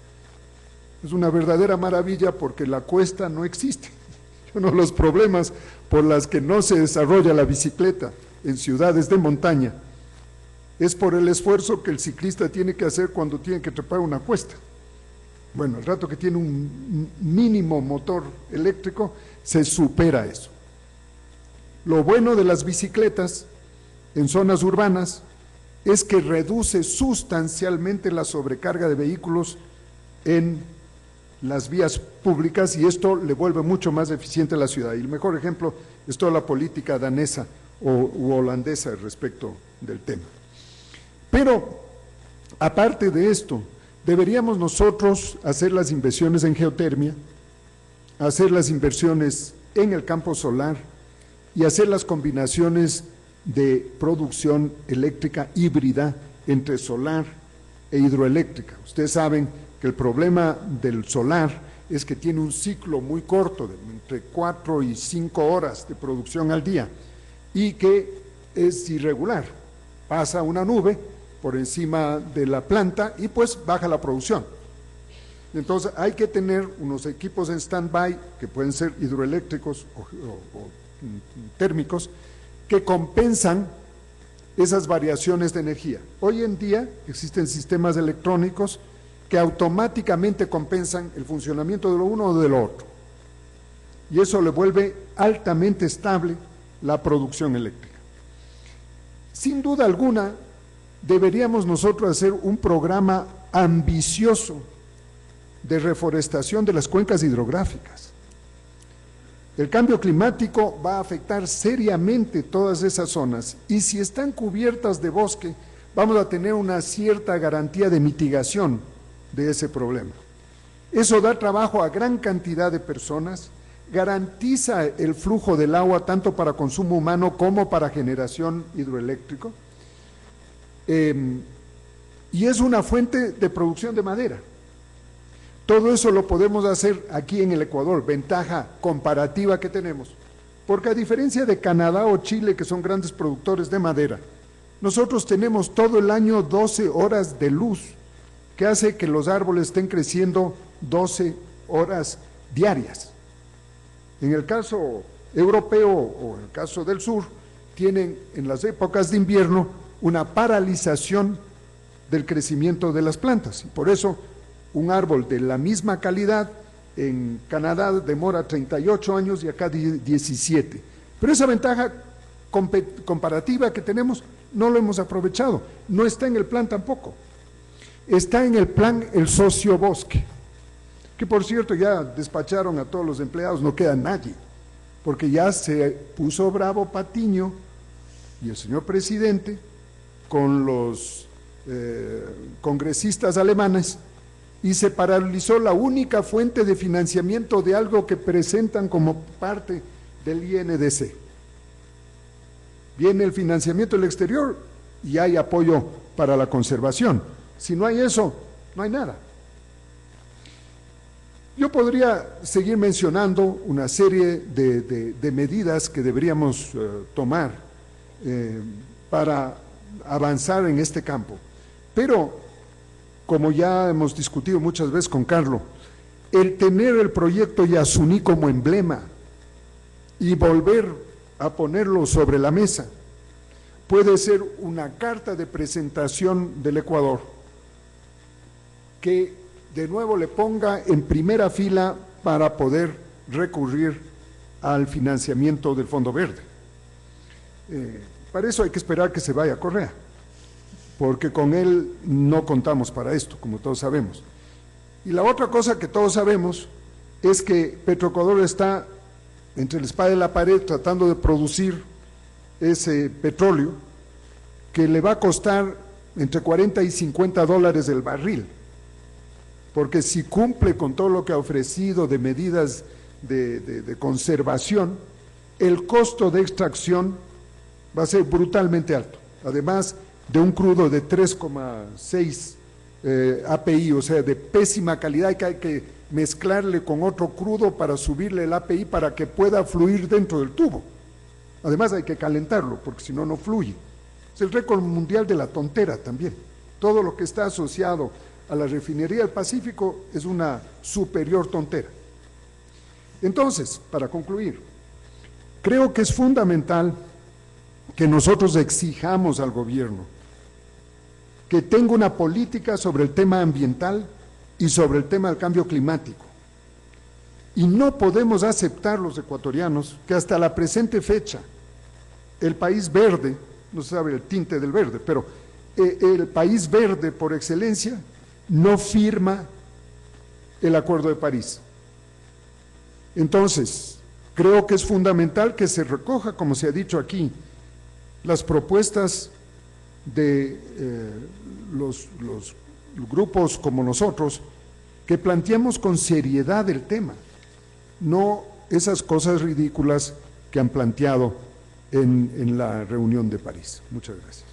S5: Es una verdadera maravilla porque la cuesta no existe. Uno de los problemas por los que no se desarrolla la bicicleta en ciudades de montaña es por el esfuerzo que el ciclista tiene que hacer cuando tiene que trepar una cuesta. Bueno, el rato que tiene un mínimo motor eléctrico, se supera eso. Lo bueno de las bicicletas en zonas urbanas es que reduce sustancialmente la sobrecarga de vehículos en las vías públicas y esto le vuelve mucho más eficiente a la ciudad. Y el mejor ejemplo es toda la política danesa u holandesa respecto del tema. Pero, aparte de esto, deberíamos nosotros hacer las inversiones en geotermia, hacer las inversiones en el campo solar y hacer las combinaciones de producción eléctrica híbrida entre solar e hidroeléctrica. Ustedes saben que el problema del solar es que tiene un ciclo muy corto, de entre 4 y 5 horas de producción al día, y que es irregular. Pasa una nube por encima de la planta y pues baja la producción. Entonces hay que tener unos equipos en stand-by, que pueden ser hidroeléctricos o térmicos, que compensan esas variaciones de energía. Hoy en día existen sistemas electrónicos que automáticamente compensan el funcionamiento de lo uno o de lo otro. y eso le vuelve altamente estable la producción eléctrica. Sin duda alguna, deberíamos nosotros hacer un programa ambicioso de reforestación de las cuencas hidrográficas. El cambio climático va a afectar seriamente todas esas zonas y si están cubiertas de bosque, vamos a tener una cierta garantía de mitigación de ese problema. Eso da trabajo a gran cantidad de personas, garantiza el flujo del agua tanto para consumo humano como para generación hidroeléctrico, y es una fuente de producción de madera. Todo eso lo podemos hacer aquí en el Ecuador, ventaja comparativa que tenemos, porque a diferencia de Canadá o Chile, que son grandes productores de madera, nosotros tenemos todo el año 12 horas de luz, que hace que los árboles estén creciendo 12 horas diarias. En el caso europeo o en el caso del sur, tienen en las épocas de invierno una paralización del crecimiento de las plantas. Y por eso un árbol de la misma calidad en Canadá demora 38 años y acá 17. Pero esa ventaja comparativa que tenemos no lo hemos aprovechado. No está en el plan tampoco. Está en el plan el sociobosque, que por cierto ya despacharon a todos los empleados, no queda nadie, porque ya se puso bravo Patiño y el señor presidente con los congresistas alemanes y se paralizó la única fuente de financiamiento de algo que presentan como parte del INDC. Viene el financiamiento del exterior y hay apoyo para la conservación. Si no hay eso, no hay nada. Yo podría seguir mencionando una serie de medidas que deberíamos tomar para avanzar en este campo, pero como ya hemos discutido muchas veces con Carlos, el tener el proyecto Yasuní como emblema y volver a ponerlo sobre la mesa puede ser una carta de presentación del Ecuador que de nuevo le ponga en primera fila para poder recurrir al financiamiento del Fondo Verde. Para eso hay que esperar que se vaya Correa, porque con él no contamos para esto, como todos sabemos. Y la otra cosa que todos sabemos es que Petroecuador está entre la espada y la pared tratando de producir ese petróleo que le va a costar entre 40 y 50 dólares el barril, porque si cumple con todo lo que ha ofrecido de medidas de conservación, el costo de extracción va a ser brutalmente alto, además de un crudo de 3,6 API, o sea, de pésima calidad, que hay que mezclarle con otro crudo para subirle el API para que pueda fluir dentro del tubo. Además hay que calentarlo, porque si no, no fluye. Es el récord mundial de la tontera también. Todo lo que está asociado a la refinería del Pacífico es una superior tontera. Entonces, para concluir, creo que es fundamental que nosotros exijamos al gobierno que tenga una política sobre el tema ambiental y sobre el tema del cambio climático. Y no podemos aceptar los ecuatorianos que hasta la presente fecha el país verde, no se sabe el tinte del verde, pero el país verde por excelencia no firma el Acuerdo de París. Entonces, creo que es fundamental que se recoja, como se ha dicho aquí, las propuestas de los grupos como nosotros, que planteamos con seriedad el tema, no esas cosas ridículas que han planteado en la reunión de París. Muchas gracias.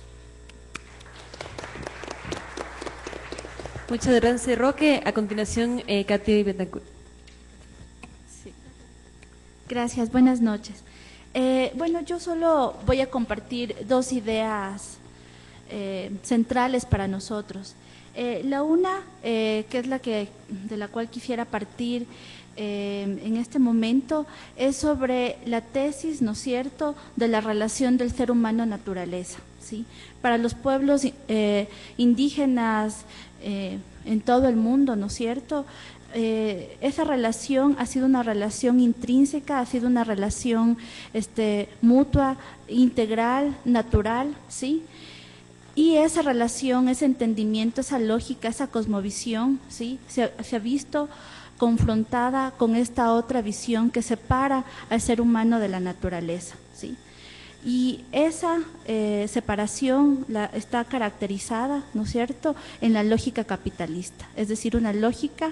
S2: Muchas gracias, Roque. A continuación, Katy Betancourt.
S6: Sí. Gracias, buenas noches. Bueno, yo solo voy a compartir dos ideas centrales para nosotros. La una, que es de la cual quisiera partir en este momento, es sobre la tesis, ¿no es cierto?, de la relación del ser humano-naturaleza. ¿sí? Para los pueblos indígenas en todo el mundo, ¿no es cierto?, esa relación ha sido una relación intrínseca, ha sido una relación mutua, integral, natural, ¿sí? Y esa relación, ese entendimiento, esa lógica, esa cosmovisión, ¿sí?, se ha visto confrontada con esta otra visión que separa al ser humano de la naturaleza, ¿sí? Y esa separación está caracterizada, ¿no es cierto?, en la lógica capitalista, es decir, una lógica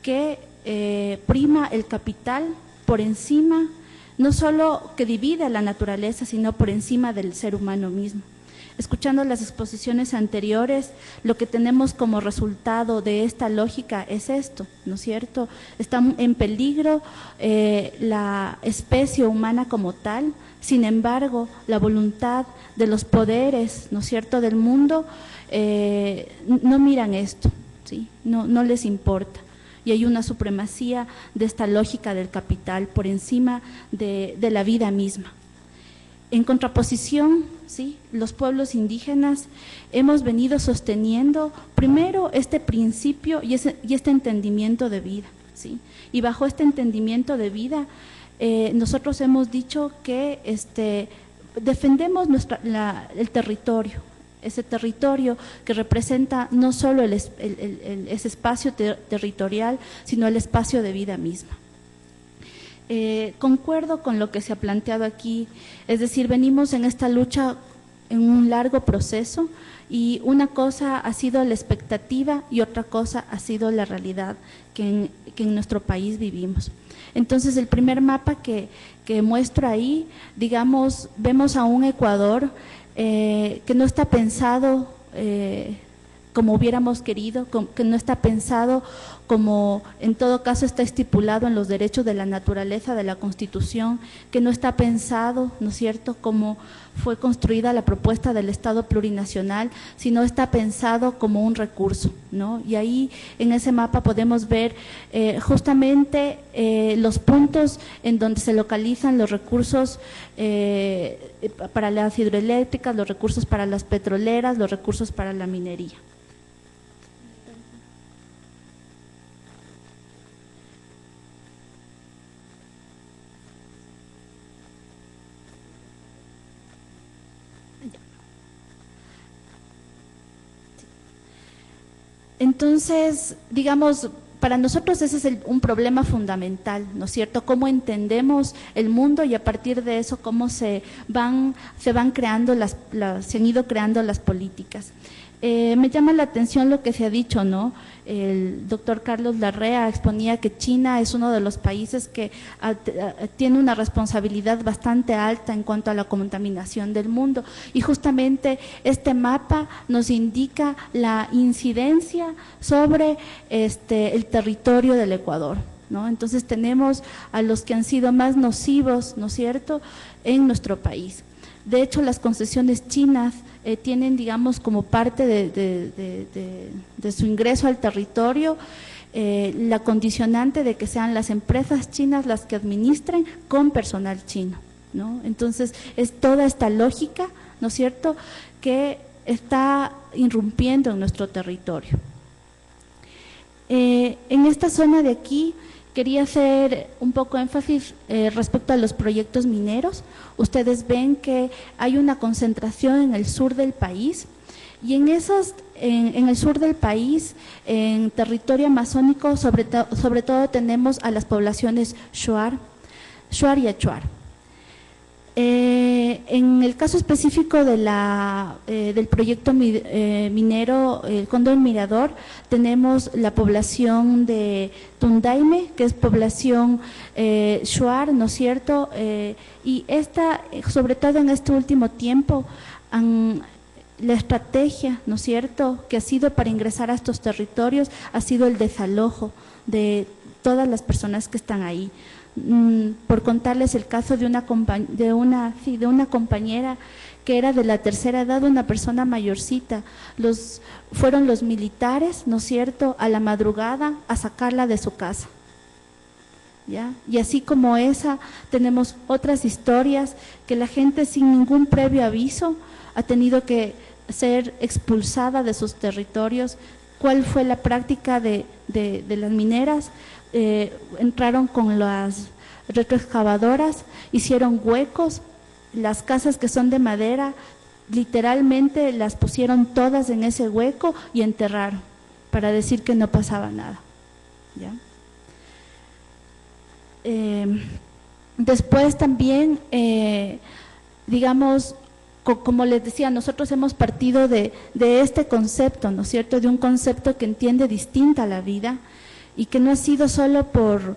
S6: que prima el capital por encima, no solo que divide a la naturaleza, sino por encima del ser humano mismo. Escuchando las exposiciones anteriores, lo que tenemos como resultado de esta lógica es esto, ¿no es cierto? Está en peligro la especie humana como tal, sin embargo, la voluntad de los poderes, ¿no es cierto?, del mundo, no miran esto, ¿sí? No les importa. Y hay una supremacía de esta lógica del capital por encima de la vida misma. En contraposición, ¿sí?, los pueblos indígenas hemos venido sosteniendo primero este principio y este entendimiento de vida, ¿sí? Y bajo este entendimiento de vida, nosotros hemos dicho que defendemos el territorio, ese territorio que representa no solo ese espacio territorial, sino el espacio de vida misma. Concuerdo con lo que se ha planteado aquí, es decir, venimos en esta lucha en un largo proceso y una cosa ha sido la expectativa y otra cosa ha sido la realidad que en nuestro país vivimos. Entonces, el primer mapa que muestro ahí, digamos, vemos a un Ecuador que no está pensado como hubiéramos querido, que no está pensado como en todo caso está estipulado en los derechos de la naturaleza de la Constitución, que no está pensado, ¿no es cierto?, como fue construida la propuesta del Estado plurinacional, sino está pensado como un recurso, ¿no? Y ahí en ese mapa podemos ver justamente los puntos en donde se localizan los recursos para las hidroeléctricas, los recursos para las petroleras, los recursos para la minería. Entonces, digamos, para nosotros ese es un problema fundamental, ¿no es cierto? Cómo entendemos el mundo y a partir de eso cómo se han ido creando las políticas. Me llama la atención lo que se ha dicho, ¿no? El doctor Carlos Larrea exponía que China es uno de los países que tiene una responsabilidad bastante alta en cuanto a la contaminación del mundo y justamente este mapa nos indica la incidencia sobre el territorio del Ecuador, ¿no? Entonces tenemos a los que han sido más nocivos, ¿no es cierto?, en nuestro país. De hecho, las concesiones chinas tienen, digamos, como parte de su ingreso al territorio, la condicionante de que sean las empresas chinas las que administren con personal chino, ¿no? Entonces, es toda esta lógica, ¿no es cierto?, que está irrumpiendo en nuestro territorio. En esta zona de aquí, quería hacer un poco énfasis respecto a los proyectos mineros. Ustedes ven que hay una concentración en el sur del país y en el sur del país, en territorio amazónico, sobre todo tenemos a las poblaciones Shuar y Achuar. En el caso específico del proyecto minero, el Cóndor Mirador, tenemos la población de Tundaime, que es población Shuar, ¿no es cierto? Y sobre todo en este último tiempo, la estrategia, ¿no es cierto?, que ha sido para ingresar a estos territorios ha sido el desalojo de todas las personas que están ahí. Por contarles el caso de una compañera que era de la tercera edad, una persona mayorcita. Fueron los militares, ¿no es cierto?, a la madrugada a sacarla de su casa. ¿ya? Y así como esa, tenemos otras historias que la gente sin ningún previo aviso ha tenido que ser expulsada de sus territorios. ¿Cuál fue la práctica de las mineras? Entraron con las retroexcavadoras, hicieron huecos, las casas que son de madera, literalmente las pusieron todas en ese hueco y enterraron, para decir que no pasaba nada, ¿ya? Después también, digamos, como les decía, nosotros hemos partido de este concepto, ¿no es cierto?, de un concepto que entiende distinta la vida y que no ha sido solo por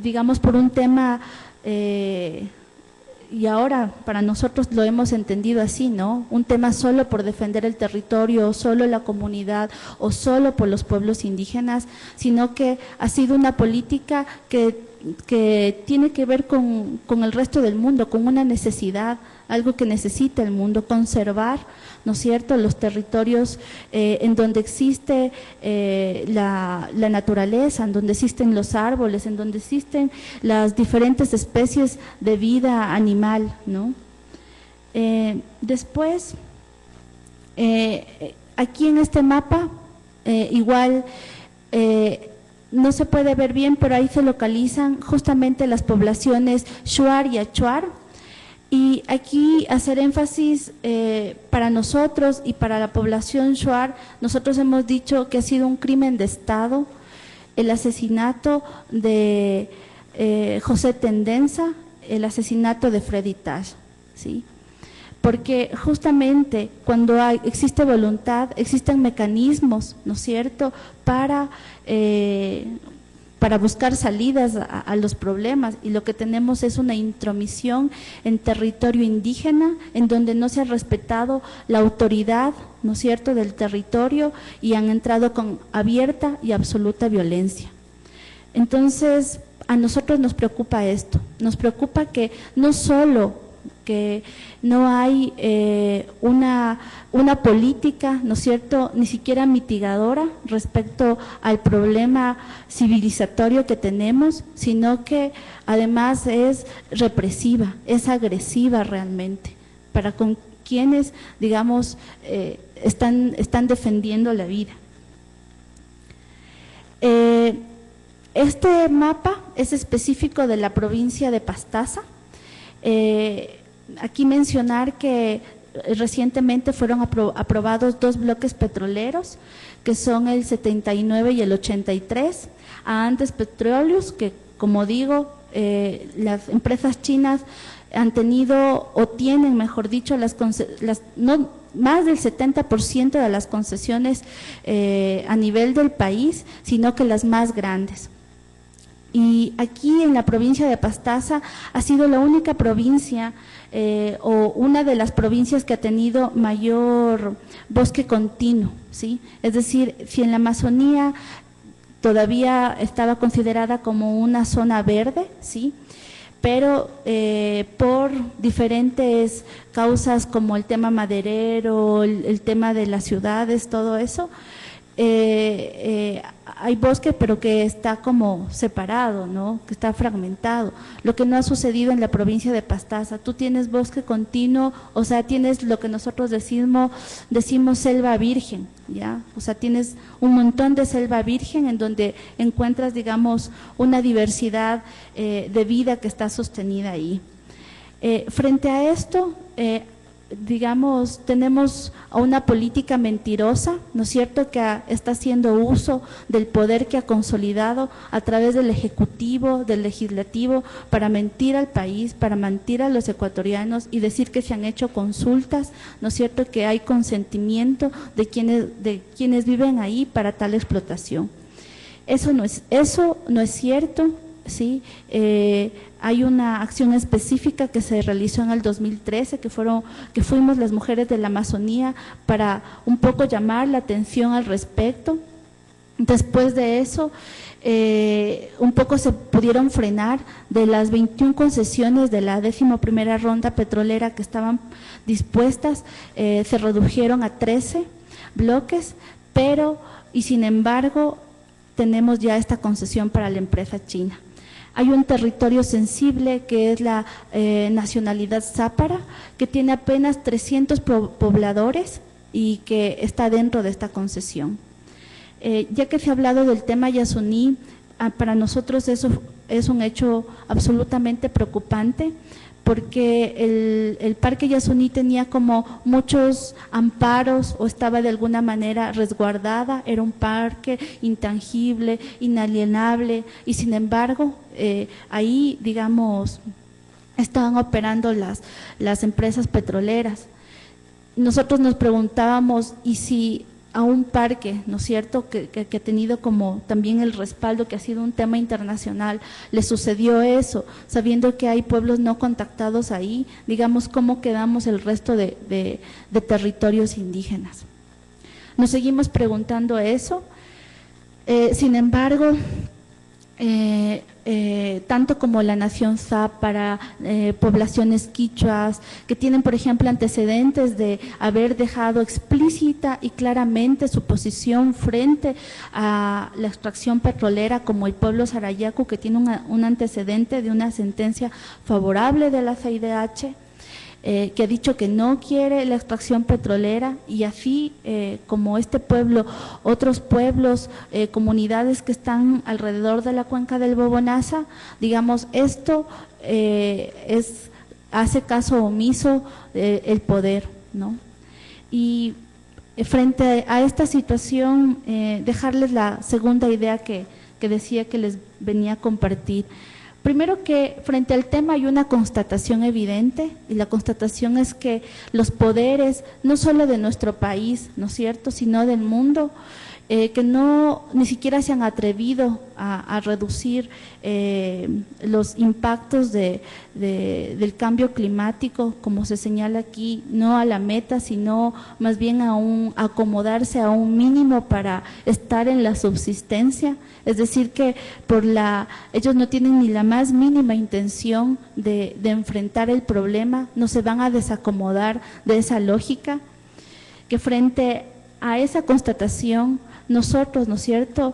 S6: digamos, por un tema, y ahora para nosotros lo hemos entendido así, ¿no?, un tema solo por defender el territorio, o solo la comunidad, o solo por los pueblos indígenas, sino que ha sido una política que tiene que ver con el resto del mundo, con una necesidad, algo que necesita el mundo, conservar, ¿no es cierto?, los territorios en donde existe la naturaleza, en donde existen los árboles, en donde existen las diferentes especies de vida animal, ¿no? Después, aquí en este mapa, igual, no se puede ver bien, pero ahí se localizan justamente las poblaciones Shuar y Achuar. Y aquí hacer énfasis para nosotros y para la población Shuar, nosotros hemos dicho que ha sido un crimen de Estado el asesinato de José Tendenza, el asesinato de Freddy Tash, ¿sí? Porque justamente cuando existe voluntad, existen mecanismos, ¿no es cierto?, para buscar salidas a los problemas, y lo que tenemos es una intromisión en territorio indígena, en donde no se ha respetado la autoridad, ¿no es cierto?, del territorio, y han entrado con abierta y absoluta violencia. Entonces, a nosotros nos preocupa esto, nos preocupa que no solo que no hay una política, ¿no es cierto?, ni siquiera mitigadora respecto al problema civilizatorio que tenemos, sino que además es represiva, es agresiva realmente, para con quienes, digamos, están defendiendo la vida. Este mapa es específico de la provincia de Pastaza. Aquí mencionar que recientemente fueron aprobados 2 bloques petroleros, que son el 79 y el 83, a Andes Petróleos, que como digo, las empresas chinas han tenido o tienen, mejor dicho, más del 70% de las concesiones a nivel del país, sino que las más grandes. Y aquí en la provincia de Pastaza ha sido la única provincia o una de las provincias que ha tenido mayor bosque continuo, ¿sí? Es decir, si en la Amazonía todavía estaba considerada como una zona verde, ¿sí?, pero por diferentes causas como el tema maderero, el tema de las ciudades, todo eso, hay bosque pero que está como separado, ¿no?, que está fragmentado, lo que no ha sucedido en la provincia de Pastaza. Tú tienes bosque continuo, o sea, tienes lo que nosotros decimos selva virgen, ¿ya? O sea, tienes un montón de selva virgen en donde encuentras, digamos, una diversidad de vida que está sostenida ahí. Frente a esto, digamos, tenemos a una política mentirosa, ¿no es cierto?, que está haciendo uso del poder que ha consolidado a través del Ejecutivo, del Legislativo, para mentir al país, para mentir a los ecuatorianos y decir que se han hecho consultas, ¿no es cierto?, que hay consentimiento de quienes viven ahí para tal explotación. Eso no es cierto, ¿sí? Hay una acción específica que se realizó en el 2013, que fuimos las mujeres de la Amazonía para un poco llamar la atención al respecto. Después de eso, un poco se pudieron frenar de las 21 concesiones de la 11ª ronda petrolera que estaban dispuestas, se redujeron a 13 bloques, pero y sin embargo tenemos ya esta concesión para la empresa china. Hay un territorio sensible que es la nacionalidad zápara, que tiene apenas 300 pobladores y que está dentro de esta concesión. Ya que se ha hablado del tema Yasuní, para nosotros eso es un hecho absolutamente preocupante, porque el Parque Yasuní tenía como muchos amparos o estaba de alguna manera resguardada, era un parque intangible, inalienable, y sin embargo ahí, digamos, estaban operando las empresas petroleras. Nosotros nos preguntábamos, ¿y si a un parque, ¿no es cierto?, que ha tenido como también el respaldo, que ha sido un tema internacional, le sucedió eso, sabiendo que hay pueblos no contactados ahí, digamos, ¿cómo quedamos el resto de territorios indígenas? Nos seguimos preguntando eso. Sin embargo, tanto como la nación zápara, poblaciones quichuas, que tienen, por ejemplo, antecedentes de haber dejado explícita y claramente su posición frente a la extracción petrolera, como el pueblo Sarayaku, que tiene un antecedente de una sentencia favorable de la CIDH, que ha dicho que no quiere la extracción petrolera, y así como este pueblo, otros pueblos, comunidades que están alrededor de la cuenca del Bobonasa, digamos, esto hace caso omiso el poder, ¿no? Y frente a esta situación, dejarles la segunda idea que decía que les venía a compartir. Primero, que frente al tema hay una constatación evidente, y la constatación es que los poderes, no solo de nuestro país, ¿no es cierto?, sino del mundo, que ni siquiera se han atrevido a reducir los impactos del cambio climático, como se señala aquí, no a la meta, sino más bien a acomodarse a un mínimo para estar en la subsistencia. Es decir, que ellos no tienen ni la más mínima intención de enfrentar el problema, no se van a desacomodar de esa lógica, que frente a esa constatación nosotros, ¿no es cierto?,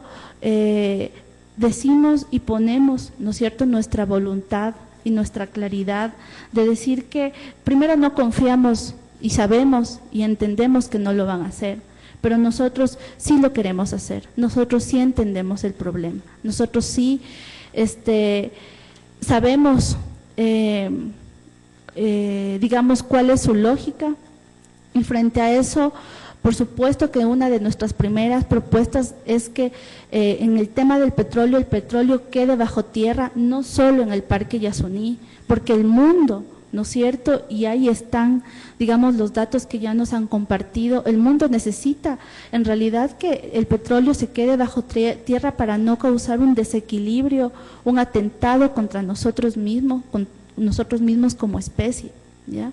S6: decimos y ponemos, ¿no es cierto?, nuestra voluntad y nuestra claridad de decir que primero no confiamos y sabemos y entendemos que no lo van a hacer, pero nosotros sí lo queremos hacer, nosotros sí entendemos el problema, nosotros sí sabemos, digamos, cuál es su lógica, y frente a eso, por supuesto que una de nuestras primeras propuestas es que en el tema del petróleo, el petróleo quede bajo tierra, no solo en el Parque Yasuní, porque el mundo, ¿no es cierto?, y ahí están, digamos, los datos que ya nos han compartido, el mundo necesita en realidad que el petróleo se quede bajo tierra para no causar un desequilibrio, un atentado contra nosotros mismos como especie, ¿ya?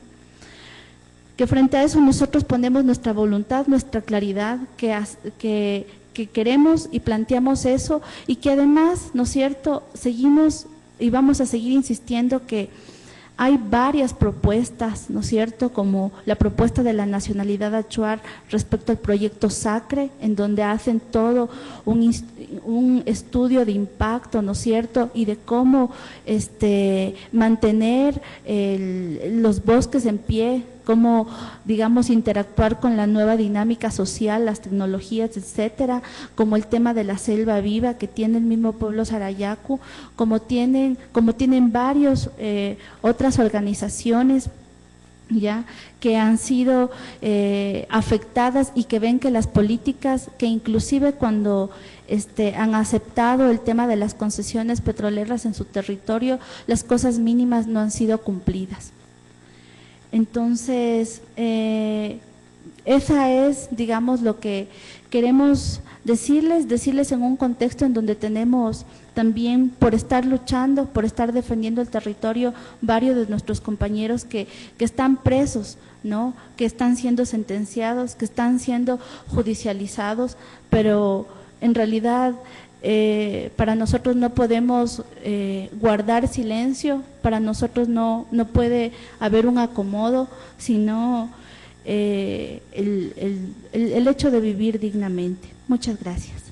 S6: Que frente a eso nosotros ponemos nuestra voluntad, nuestra claridad, que queremos y planteamos eso, y que además, ¿no es cierto?, seguimos y vamos a seguir insistiendo que hay varias propuestas, ¿no es cierto?, como la propuesta de la nacionalidad achuar respecto al proyecto Sacre, en donde hacen todo un estudio de impacto, ¿no es cierto?, y de cómo mantener los bosques en pie, cómo, digamos, interactuar con la nueva dinámica social, las tecnologías, etcétera, como el tema de la selva viva que tiene el mismo pueblo Sarayaku, como tienen varios otras organizaciones, ya, que han sido afectadas y que ven que las políticas, que inclusive cuando han aceptado el tema de las concesiones petroleras en su territorio, las cosas mínimas no han sido cumplidas. Entonces, esa es, digamos, lo que queremos decirles en un contexto en donde tenemos también, por estar luchando, por estar defendiendo el territorio, varios de nuestros compañeros que están presos, ¿no?, que están siendo sentenciados, que están siendo judicializados, pero en realidad para nosotros no podemos guardar silencio, para nosotros no puede haber un acomodo, sino el hecho de vivir dignamente. Muchas gracias.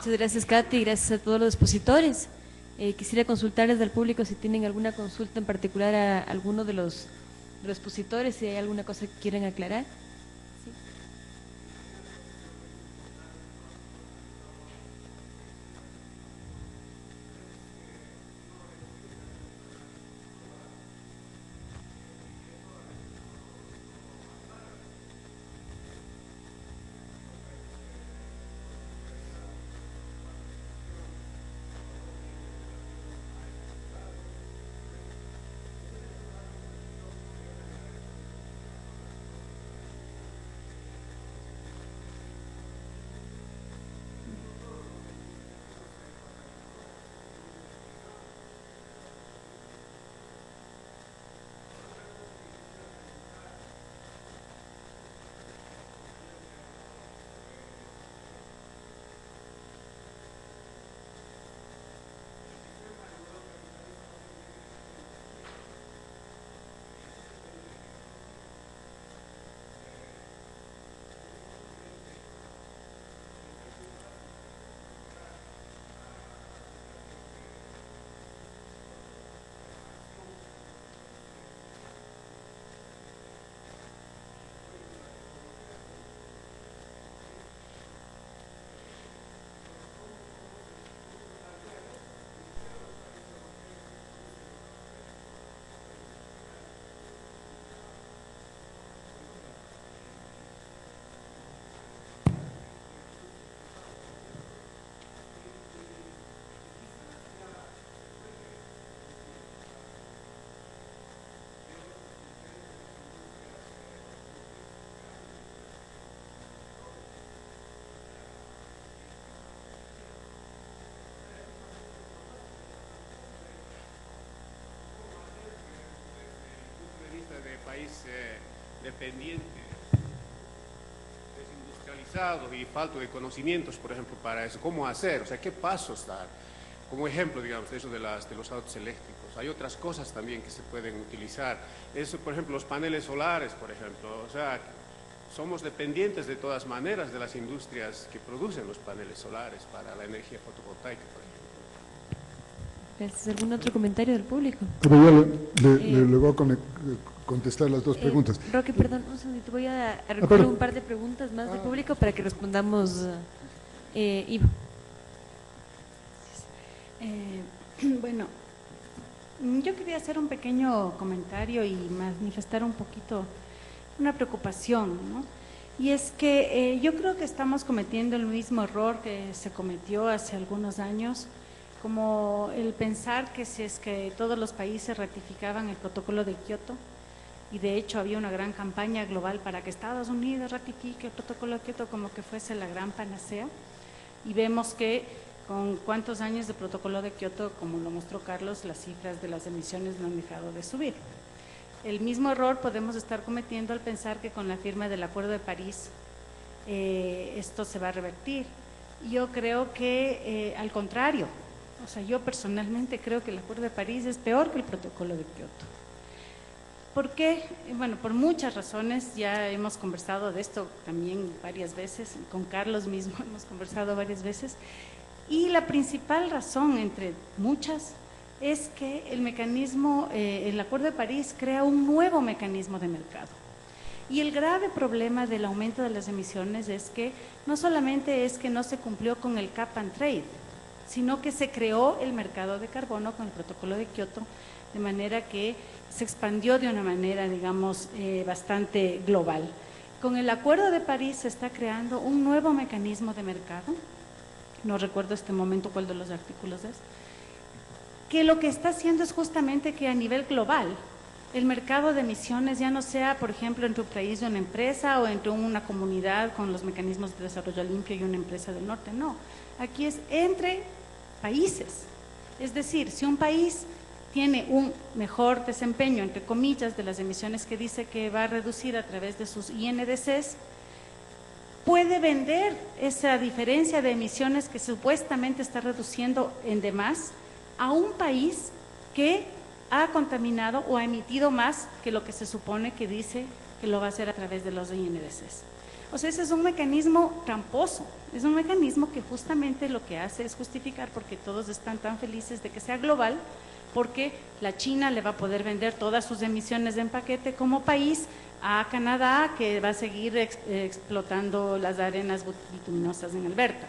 S2: Muchas gracias, Katy, y gracias a todos los expositores. Quisiera consultarles al público si tienen alguna consulta en particular a alguno de los expositores, si hay alguna cosa que quieran aclarar.
S7: De país dependiente, desindustrializado y falto de conocimientos, por ejemplo, para eso, cómo hacer, o sea, qué pasos dar. Como ejemplo, digamos, eso de los autos eléctricos. Hay otras cosas también que se pueden utilizar. Eso, por ejemplo, los paneles solares, por ejemplo. O sea, somos dependientes de todas maneras de las industrias que producen los paneles solares para la energía fotovoltaica, por ejemplo.
S2: Gracias. ¿Algún otro comentario del público?
S5: Pero yo le voy a contestar las dos preguntas.
S2: Roque, perdón, un segundito. Voy a recoger un par de preguntas más del público para que respondamos. Ivo.
S8: Bueno, yo quería hacer un pequeño comentario y manifestar un poquito una preocupación, ¿no? Y es que yo creo que estamos cometiendo el mismo error que se cometió hace algunos años, como el pensar que si es que todos los países ratificaban el protocolo de Kioto, y de hecho había una gran campaña global para que Estados Unidos ratifique el protocolo de Kioto como que fuese la gran panacea, y vemos que con cuántos años de protocolo de Kioto, como lo mostró Carlos, las cifras de las emisiones no han dejado de subir. El mismo error podemos estar cometiendo al pensar que con la firma del Acuerdo de París esto se va a revertir. Yo creo que al contrario, o sea, yo personalmente creo que el Acuerdo de París es peor que el protocolo de Kioto. ¿Por qué? Bueno, por muchas razones, ya hemos conversado de esto también varias veces, con Carlos mismo hemos conversado varias veces, y la principal razón, entre muchas, es que el mecanismo, el Acuerdo de París crea un nuevo mecanismo de mercado. Y el grave problema del aumento de las emisiones es que no solamente es que no se cumplió con el cap and trade, sino que se creó el mercado de carbono con el protocolo de Kioto, de manera que se expandió de una manera, digamos, bastante global. Con el Acuerdo de París se está creando un nuevo mecanismo de mercado, no recuerdo este momento cuál de los artículos es, que lo que está haciendo es justamente que a nivel global el mercado de emisiones ya no sea, por ejemplo, entre un país y una empresa o entre una comunidad con los mecanismos de desarrollo limpio y una empresa del norte, no. Aquí es entre países. Es decir, si un país tiene un mejor desempeño, entre comillas, de las emisiones que dice que va a reducir a través de sus INDCs, puede vender esa diferencia de emisiones que supuestamente está reduciendo en demás a un país que ha contaminado o ha emitido más que lo que se supone que dice que lo va a hacer a través de los INDCs. O sea, ese es un mecanismo tramposo, es un mecanismo que justamente lo que hace es justificar porque todos están tan felices de que sea global, porque la China le va a poder vender todas sus emisiones en paquete como país a Canadá, que va a seguir explotando las arenas bituminosas en Alberta,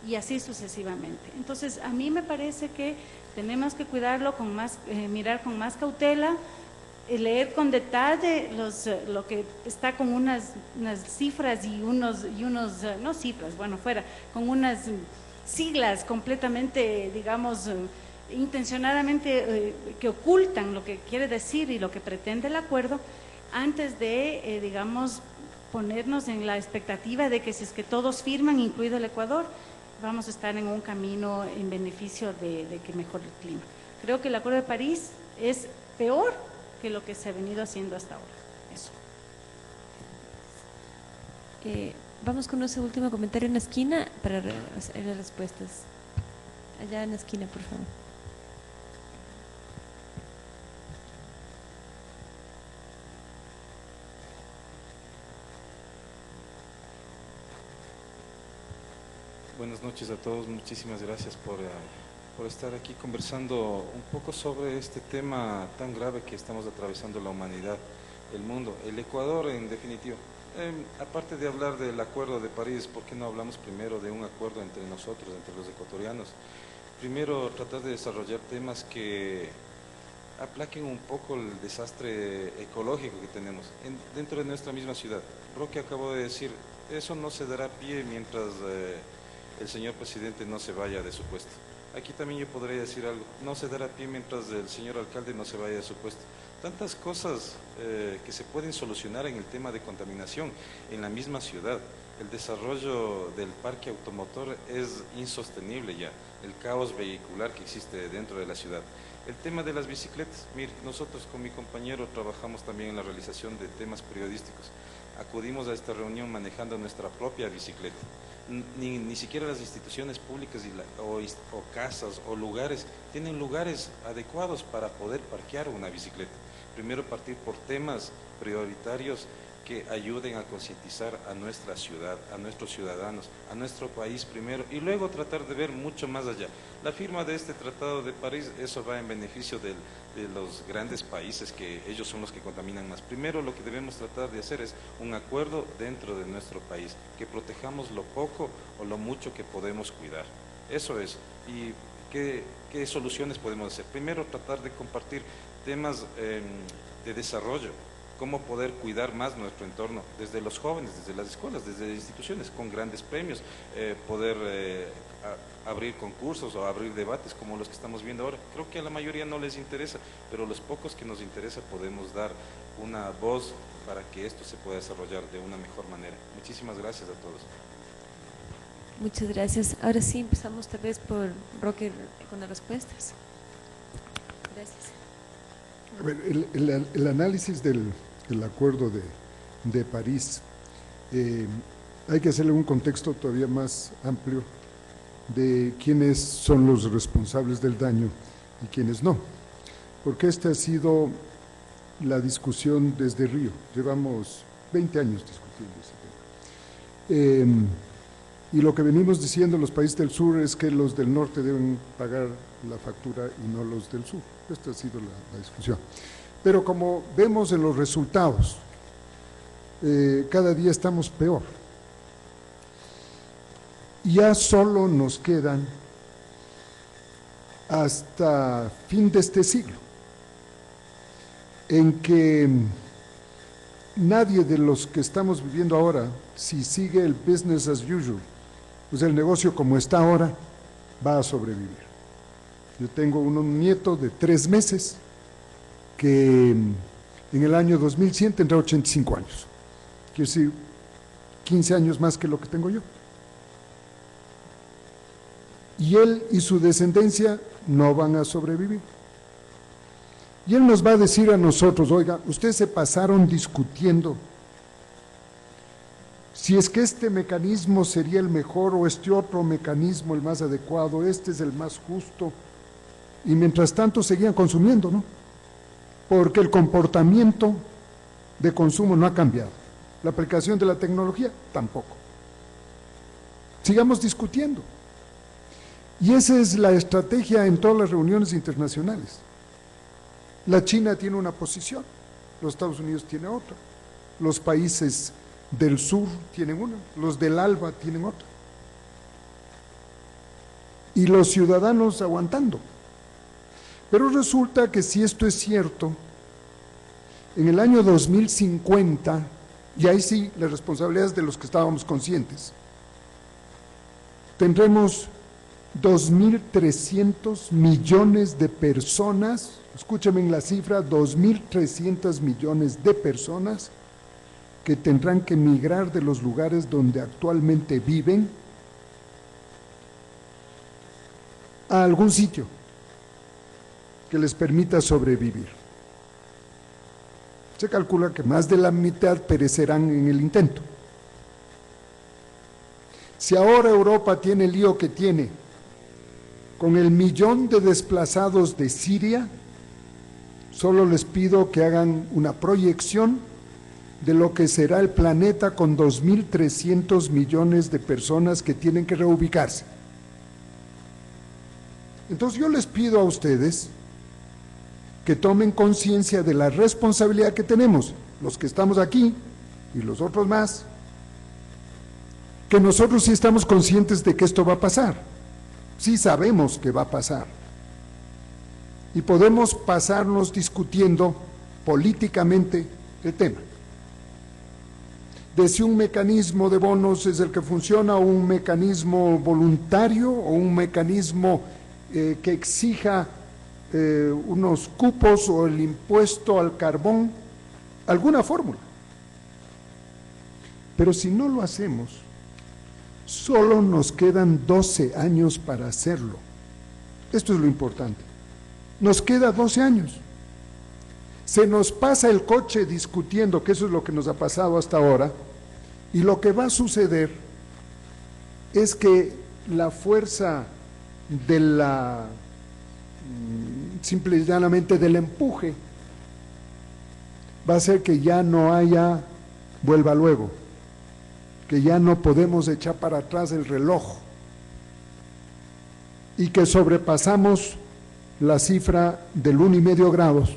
S8: y así sucesivamente. Entonces, a mí me parece que tenemos que cuidarlo con más, mirar con más cautela, leer con detalle lo que está con unas cifras y unos no cifras, bueno, fuera, con unas siglas completamente, digamos, intencionadamente que ocultan lo que quiere decir y lo que pretende el acuerdo, antes de, digamos, ponernos en la expectativa de que si es que todos firman, incluido el Ecuador, vamos a estar en un camino en beneficio de que mejore el clima. Creo que el Acuerdo de París es peor que lo que se ha venido haciendo hasta ahora. Eso.
S2: Vamos con ese último comentario en la esquina para hacer las respuestas. Allá en la esquina, por favor.
S9: Buenas noches a todos, muchísimas gracias por estar aquí conversando un poco sobre este tema tan grave que estamos atravesando la humanidad, el mundo, el Ecuador en definitiva. Aparte de hablar del Acuerdo de París, ¿por qué no hablamos primero de un acuerdo entre nosotros, entre los ecuatorianos? Primero, tratar de desarrollar temas que aplaquen un poco el desastre ecológico que tenemos dentro de nuestra misma ciudad. Roque acabó de decir, eso no se dará pie mientras el señor presidente no se vaya de su puesto. Aquí también yo podría decir algo, no se dará pie mientras el señor alcalde no se vaya de su puesto. Tantas cosas que se pueden solucionar en el tema de contaminación en la misma ciudad. El desarrollo del parque automotor es insostenible ya, el caos vehicular que existe dentro de la ciudad. El tema de las bicicletas, mire, nosotros con mi compañero trabajamos también en la realización de temas periodísticos. Acudimos a esta reunión manejando nuestra propia bicicleta. Ni siquiera las instituciones públicas o casas o lugares tienen lugares adecuados para poder parquear una bicicleta. Primero partir por temas prioritarios que ayuden a concientizar a nuestra ciudad, a nuestros ciudadanos, a nuestro país primero y luego tratar de ver mucho más allá. La firma de este Tratado de París, eso va en beneficio de los grandes países que ellos son los que contaminan más. Primero lo que debemos tratar de hacer es un acuerdo dentro de nuestro país, que protejamos lo poco o lo mucho que podemos cuidar. Eso es. ¿Y qué soluciones podemos hacer? Primero tratar de compartir temas de desarrollo, cómo poder cuidar más nuestro entorno, desde los jóvenes, desde las escuelas, desde las instituciones, con grandes premios, poder abrir concursos o abrir debates como los que estamos viendo ahora. Creo que a la mayoría no les interesa, pero los pocos que nos interesa podemos dar una voz para que esto se pueda desarrollar de una mejor manera. Muchísimas gracias a todos.
S2: Muchas gracias. Ahora sí empezamos tal vez por Roque con las respuestas. Gracias.
S5: A ver, el análisis del Acuerdo de París, hay que hacerle un contexto todavía más amplio de quiénes son los responsables del daño y quiénes no, porque esta ha sido la discusión desde Río, llevamos 20 años discutiendo ese tema. Y lo que venimos diciendo los países del sur es que los del norte deben pagar la factura y no los del sur. Esta ha sido la discusión. Pero como vemos en los resultados, cada día estamos peor. Ya solo nos quedan hasta fin de este siglo, en que nadie de los que estamos viviendo ahora, si sigue el business as usual, pues el negocio como está ahora, va a sobrevivir. Yo tengo un nieto de 3 meses que en el año 2100 tendrá 85 años. Quiere decir, 15 años más que lo que tengo yo. Y él y su descendencia no van a sobrevivir. Y él nos va a decir a nosotros, oiga, ustedes se pasaron discutiendo si es que este mecanismo sería el mejor o este otro mecanismo el más adecuado, este es el más justo, y mientras tanto seguían consumiendo, ¿no? Porque el comportamiento de consumo no ha cambiado. La aplicación de la tecnología, tampoco. Sigamos discutiendo. Y esa es la estrategia en todas las reuniones internacionales. La China tiene una posición, los Estados Unidos tienen otra, los países del sur tienen una, los del ALBA tienen otra. Y los ciudadanos aguantando. Pero resulta que si esto es cierto, en el año 2050, y ahí sí la responsabilidad es de los que estábamos conscientes, tendremos 2.300 millones de personas, escúchame en la cifra, 2.300 millones de personas que tendrán que migrar de los lugares donde actualmente viven a algún sitio que les permita sobrevivir. Se calcula que más de la mitad perecerán en el intento. Si ahora Europa tiene el lío que tiene, con el 1.000.000 de desplazados de Siria, solo les pido que hagan una proyección de lo que será el planeta con 2.300 millones de personas que tienen que reubicarse. Entonces yo les pido a ustedes que tomen conciencia de la responsabilidad que tenemos, los que estamos aquí y los otros más, que nosotros sí estamos conscientes de que esto va a pasar, sí sabemos que va a pasar, y podemos pasarnos discutiendo políticamente el tema, de si un mecanismo de bonos es el que funciona, o un mecanismo voluntario, o un mecanismo que exija unos cupos o el impuesto al carbón, alguna fórmula. Pero si no lo hacemos, solo nos quedan 12 años para hacerlo. Esto es lo importante. Nos queda 12 años. Se nos pasa el coche discutiendo, que eso es lo que nos ha pasado hasta ahora, y lo que va a suceder es que la fuerza de la simple y llanamente del empuje va a hacer que ya no haya vuelva luego, que ya no podemos echar para atrás el reloj y que sobrepasamos la cifra del 1,5 grados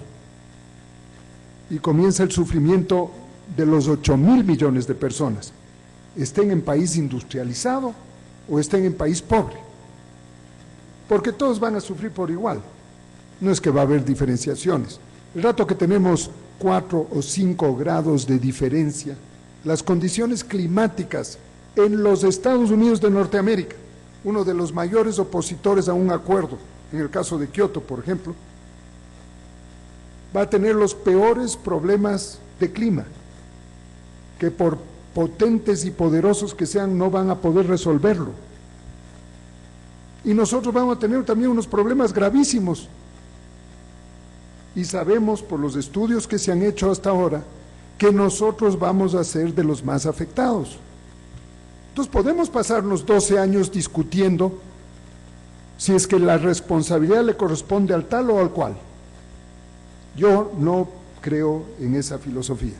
S5: y comienza el sufrimiento de los 8.000 millones de personas, estén en país industrializado o estén en país pobre, porque todos van a sufrir por igual. No es que va a haber diferenciaciones. El rato que tenemos 4 o 5 grados de diferencia, las condiciones climáticas en los Estados Unidos de Norteamérica, uno de los mayores opositores a un acuerdo, en el caso de Kioto, por ejemplo, va a tener los peores problemas de clima, que por potentes y poderosos que sean, no van a poder resolverlo. Y nosotros vamos a tener también unos problemas gravísimos. Y sabemos por los estudios que se han hecho hasta ahora que nosotros vamos a ser de los más afectados. Entonces podemos pasarnos 12 años discutiendo si es que la responsabilidad le corresponde al tal o al cual. Yo no creo en esa filosofía.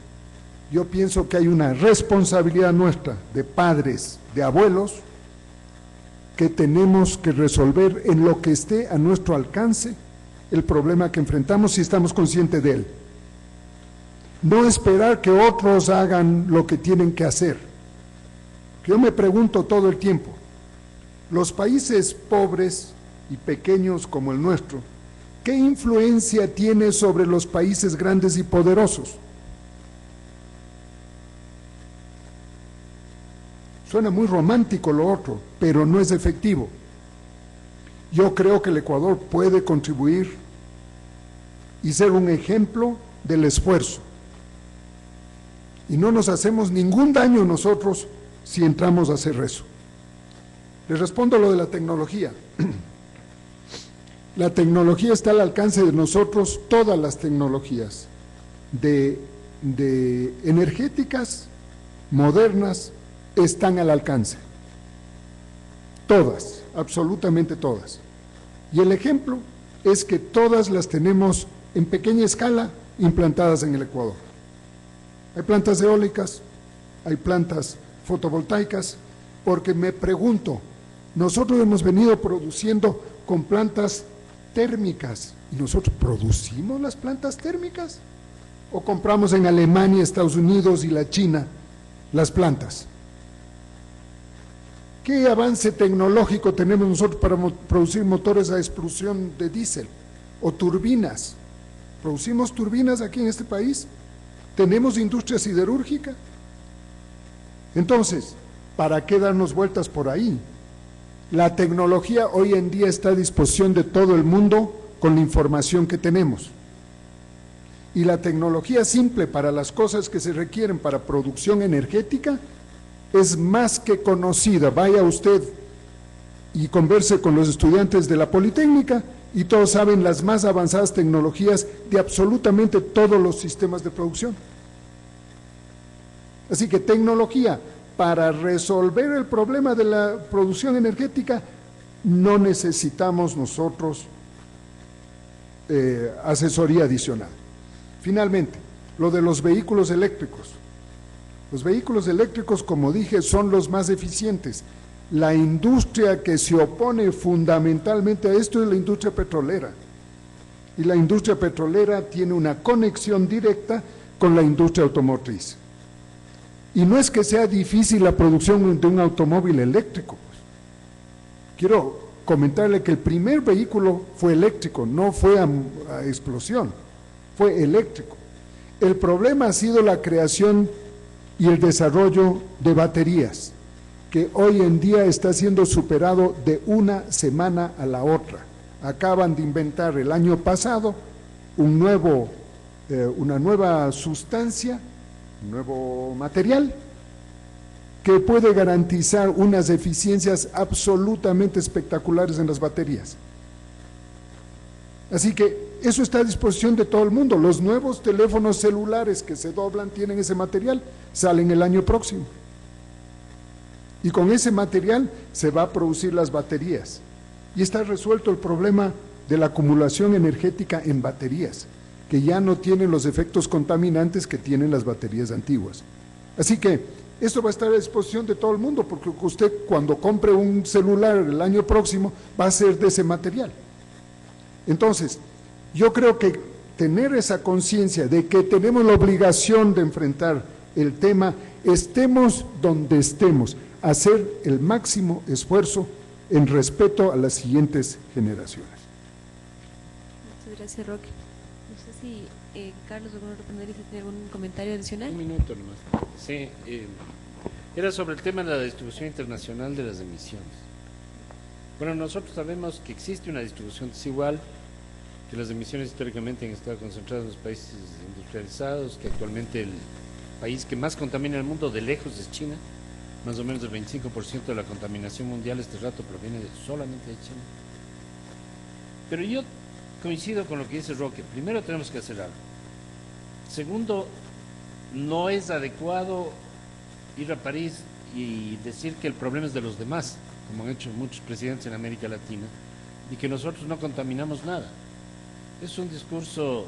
S5: Yo pienso que hay una responsabilidad nuestra, de padres, de abuelos, que tenemos que resolver en lo que esté a nuestro alcance el problema que enfrentamos si estamos conscientes de él. No esperar que otros hagan lo que tienen que hacer. Yo me pregunto todo el tiempo, los países pobres y pequeños como el nuestro, ¿qué influencia tiene sobre los países grandes y poderosos? Suena muy romántico lo otro, pero no es efectivo. Yo creo que el Ecuador puede contribuir y ser un ejemplo del esfuerzo. Y no nos hacemos ningún daño nosotros si entramos a hacer eso. Les respondo a lo de la tecnología. La tecnología está al alcance de nosotros, todas las tecnologías, de energéticas, modernas, están al alcance. Todas, absolutamente todas. Y el ejemplo es que todas las tenemos en pequeña escala implantadas en el Ecuador. Hay plantas eólicas, hay plantas fotovoltaicas, porque me pregunto, nosotros hemos venido produciendo con plantas térmicas, ¿y nosotros producimos las plantas térmicas? ¿O compramos en Alemania, Estados Unidos y la China las plantas? ¿Qué avance tecnológico tenemos nosotros para producir motores a explosión de diésel o turbinas? ¿Producimos turbinas aquí en este país? ¿Tenemos industria siderúrgica? Entonces, ¿para qué darnos vueltas por ahí? La tecnología hoy en día está a disposición de todo el mundo con la información que tenemos. Y la tecnología simple para las cosas que se requieren para producción energética es más que conocida. Vaya usted y converse con los estudiantes de la Politécnica y todos saben las más avanzadas tecnologías de absolutamente todos los sistemas de producción. Así que tecnología para resolver el problema de la producción energética no necesitamos nosotros asesoría adicional. Finalmente, lo de los vehículos eléctricos. Los vehículos eléctricos, como dije, son los más eficientes. La industria que se opone fundamentalmente a esto es la industria petrolera. Y la industria petrolera tiene una conexión directa con la industria automotriz. Y no es que sea difícil la producción de un automóvil eléctrico. Quiero comentarle que el primer vehículo fue eléctrico, no fue a explosión, fue eléctrico. El problema ha sido la creación y el desarrollo de baterías, que hoy en día está siendo superado de una semana a la otra. Acaban de inventar el año pasado una nueva sustancia, un nuevo material, que puede garantizar unas eficiencias absolutamente espectaculares en las baterías. Así que eso está a disposición de todo el mundo. Los nuevos teléfonos celulares que se doblan tienen ese material, salen el año próximo. Y con ese material se va a producir las baterías. Y está resuelto el problema de la acumulación energética en baterías, que ya no tienen los efectos contaminantes que tienen las baterías antiguas. Así que esto va a estar a disposición de todo el mundo, porque usted cuando compre un celular el año próximo va a ser de ese material. Entonces, yo creo que tener esa conciencia de que tenemos la obligación de enfrentar el tema, estemos donde estemos, hacer el máximo esfuerzo en respeto a las siguientes generaciones.
S2: Muchas gracias, Roque. No sé si Carlos o Rependeris tiene algún comentario adicional.
S1: Un minuto nomás. Sí, era sobre el tema de la distribución internacional de las emisiones. Bueno, nosotros sabemos que existe una distribución desigual, que las emisiones históricamente han estado concentradas en los países industrializados, que actualmente el país que más contamina el mundo de lejos es China, más o menos el 25% de la contaminación mundial este rato proviene solamente de China. Pero yo coincido con lo que dice Roque. Primero tenemos que hacer algo. Segundo, no es adecuado ir a París y decir que el problema es de los demás, como han hecho muchos presidentes en América Latina, y que nosotros no contaminamos nada. Es un discurso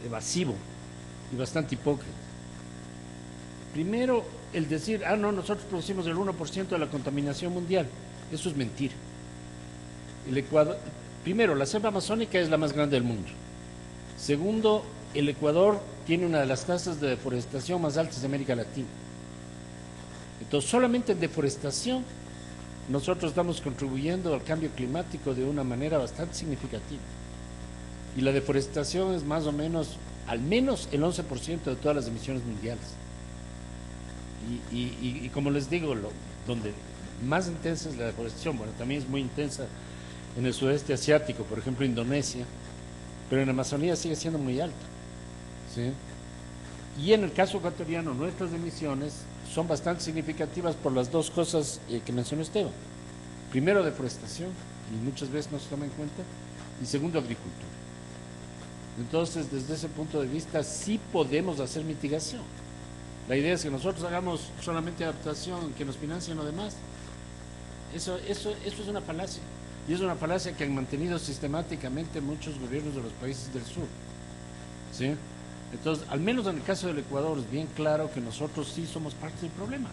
S1: evasivo y bastante hipócrita. Primero, el decir, no, nosotros producimos el 1% de la contaminación mundial. Eso es mentira. El Ecuador, primero, la selva amazónica es la más grande del mundo. Segundo, el Ecuador tiene una de las tasas de deforestación más altas de América Latina. Entonces, solamente en deforestación, nosotros estamos contribuyendo al cambio climático de una manera bastante significativa. Y la deforestación es más o menos, al menos el 11% de todas las emisiones mundiales. Y como les digo, donde más intensa es la deforestación, bueno, también es muy intensa en el sudeste asiático, por ejemplo Indonesia, pero en la Amazonía sigue siendo muy alta, ¿sí? Y en el caso ecuatoriano, nuestras emisiones son bastante significativas por las dos cosas que mencionó Esteban. Primero, deforestación, y muchas veces no se toma en cuenta, y segundo, agricultura. Entonces, desde ese punto de vista, sí podemos hacer mitigación. La idea es que nosotros hagamos solamente adaptación, que nos financien lo demás. Eso es una falacia. Y es una falacia que han mantenido sistemáticamente muchos gobiernos de los países del sur. ¿Sí? Entonces, al menos en el caso del Ecuador es bien claro que nosotros sí somos parte del problema.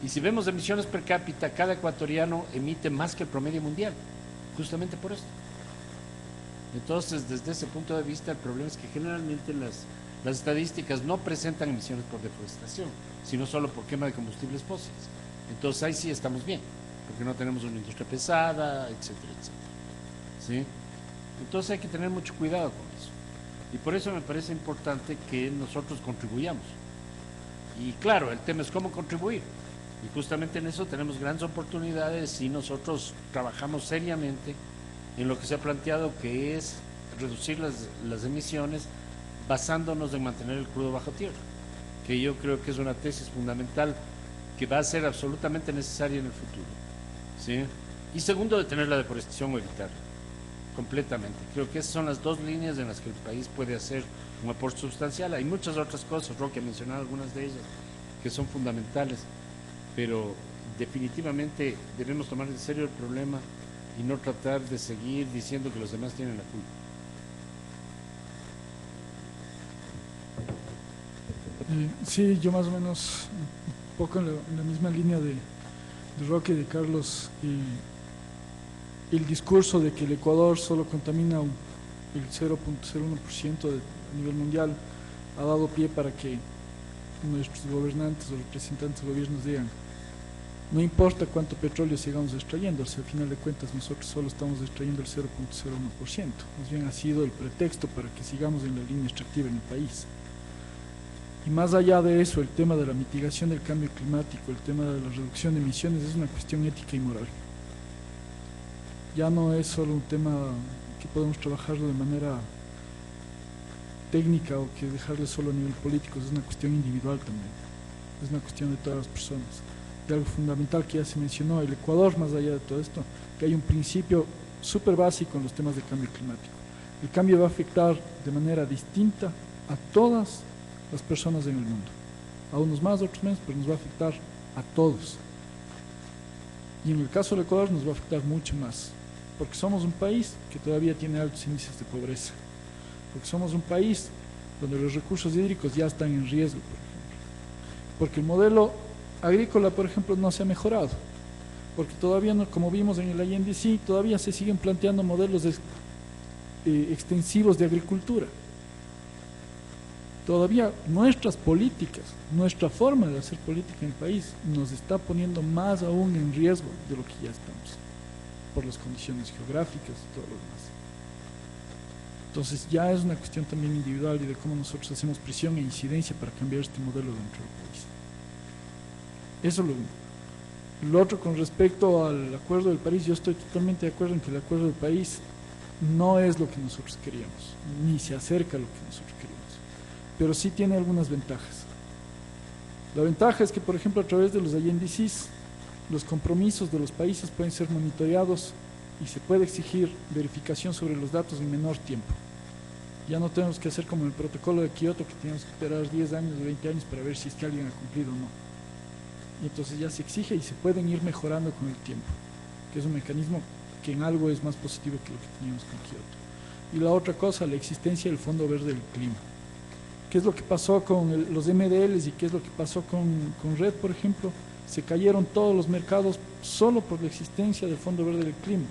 S1: Y si vemos emisiones per cápita, cada ecuatoriano emite más que el promedio mundial, justamente por esto. Entonces, desde ese punto de vista, el problema es que generalmente las estadísticas no presentan emisiones por deforestación, sino solo por quema de combustibles fósiles. Entonces, ahí sí estamos bien, porque no tenemos una industria pesada, etcétera, etcétera. ¿Sí? Entonces hay que tener mucho cuidado con eso. Y por eso me parece importante que nosotros contribuyamos. Y claro, el tema es cómo contribuir. Y justamente en eso tenemos grandes oportunidades si nosotros trabajamos seriamente en lo que se ha planteado, que es reducir las emisiones basándonos en mantener el crudo bajo tierra, que yo creo que es una tesis fundamental que va a ser absolutamente necesaria en el futuro. ¿Sí? Y segundo, detener la deforestación o evitarla completamente. Creo que esas son las dos líneas en las que el país puede hacer un aporte sustancial. Hay muchas otras cosas, Roque ha mencionado algunas de ellas, que son fundamentales, pero definitivamente debemos tomar en serio el problema y no tratar de seguir diciendo que los demás tienen la culpa.
S4: Sí, yo más o menos un poco en la misma línea de Roque y de Carlos, el discurso de que el Ecuador solo contamina el 0.01% a nivel mundial ha dado pie para que nuestros gobernantes o representantes de gobiernos digan: no importa cuánto petróleo sigamos extrayendo, al final de cuentas nosotros solo estamos extrayendo el 0.01%. Más bien ha sido el pretexto para que sigamos en la línea extractiva en el país. Y más allá de eso, el tema de la mitigación del cambio climático, el tema de la reducción de emisiones es una cuestión ética y moral. Ya no es solo un tema que podemos trabajarlo de manera técnica o que dejarle solo a nivel político, es una cuestión individual también, es una cuestión de todas las personas. Y algo fundamental que ya se mencionó, el Ecuador, más allá de todo esto, que hay un principio súper básico en los temas de cambio climático. El cambio va a afectar de manera distinta a todas las personas en el mundo, a unos más, a otros menos, pero nos va a afectar a todos. Y en el caso del Ecuador nos va a afectar mucho más, porque somos un país que todavía tiene altos índices de pobreza, porque somos un país donde los recursos hídricos ya están en riesgo, por ejemplo, porque el modelo agrícola, por ejemplo, no se ha mejorado, porque todavía, no, como vimos en el INDC, todavía se siguen planteando modelos extensivos de agricultura. Todavía nuestras políticas, nuestra forma de hacer política en el país nos está poniendo más aún en riesgo de lo que ya estamos, por las condiciones geográficas y todo lo demás. Entonces ya es una cuestión también individual y de cómo nosotros hacemos presión e incidencia para cambiar este modelo dentro del país. Eso es lo uno. Lo otro, con respecto al Acuerdo del París, yo estoy totalmente de acuerdo en que el Acuerdo del París no es lo que nosotros queríamos, ni se acerca a lo que nosotros queríamos, pero sí tiene algunas ventajas. La ventaja es que, por ejemplo, a través de los INDCs, los compromisos de los países pueden ser monitoreados y se puede exigir verificación sobre los datos en menor tiempo. Ya no tenemos que hacer como el protocolo de Kioto, que teníamos que esperar 10 años o 20 años para ver si es que alguien ha cumplido o no. Y entonces ya se exige y se pueden ir mejorando con el tiempo, que es un mecanismo que en algo es más positivo que lo que teníamos con Kioto. Y la otra cosa, la existencia del Fondo Verde del Clima. ¿Qué es lo que pasó con los MDLs y qué es lo que pasó con RED, por ejemplo? Se cayeron todos los mercados solo por la existencia del Fondo Verde del Clima,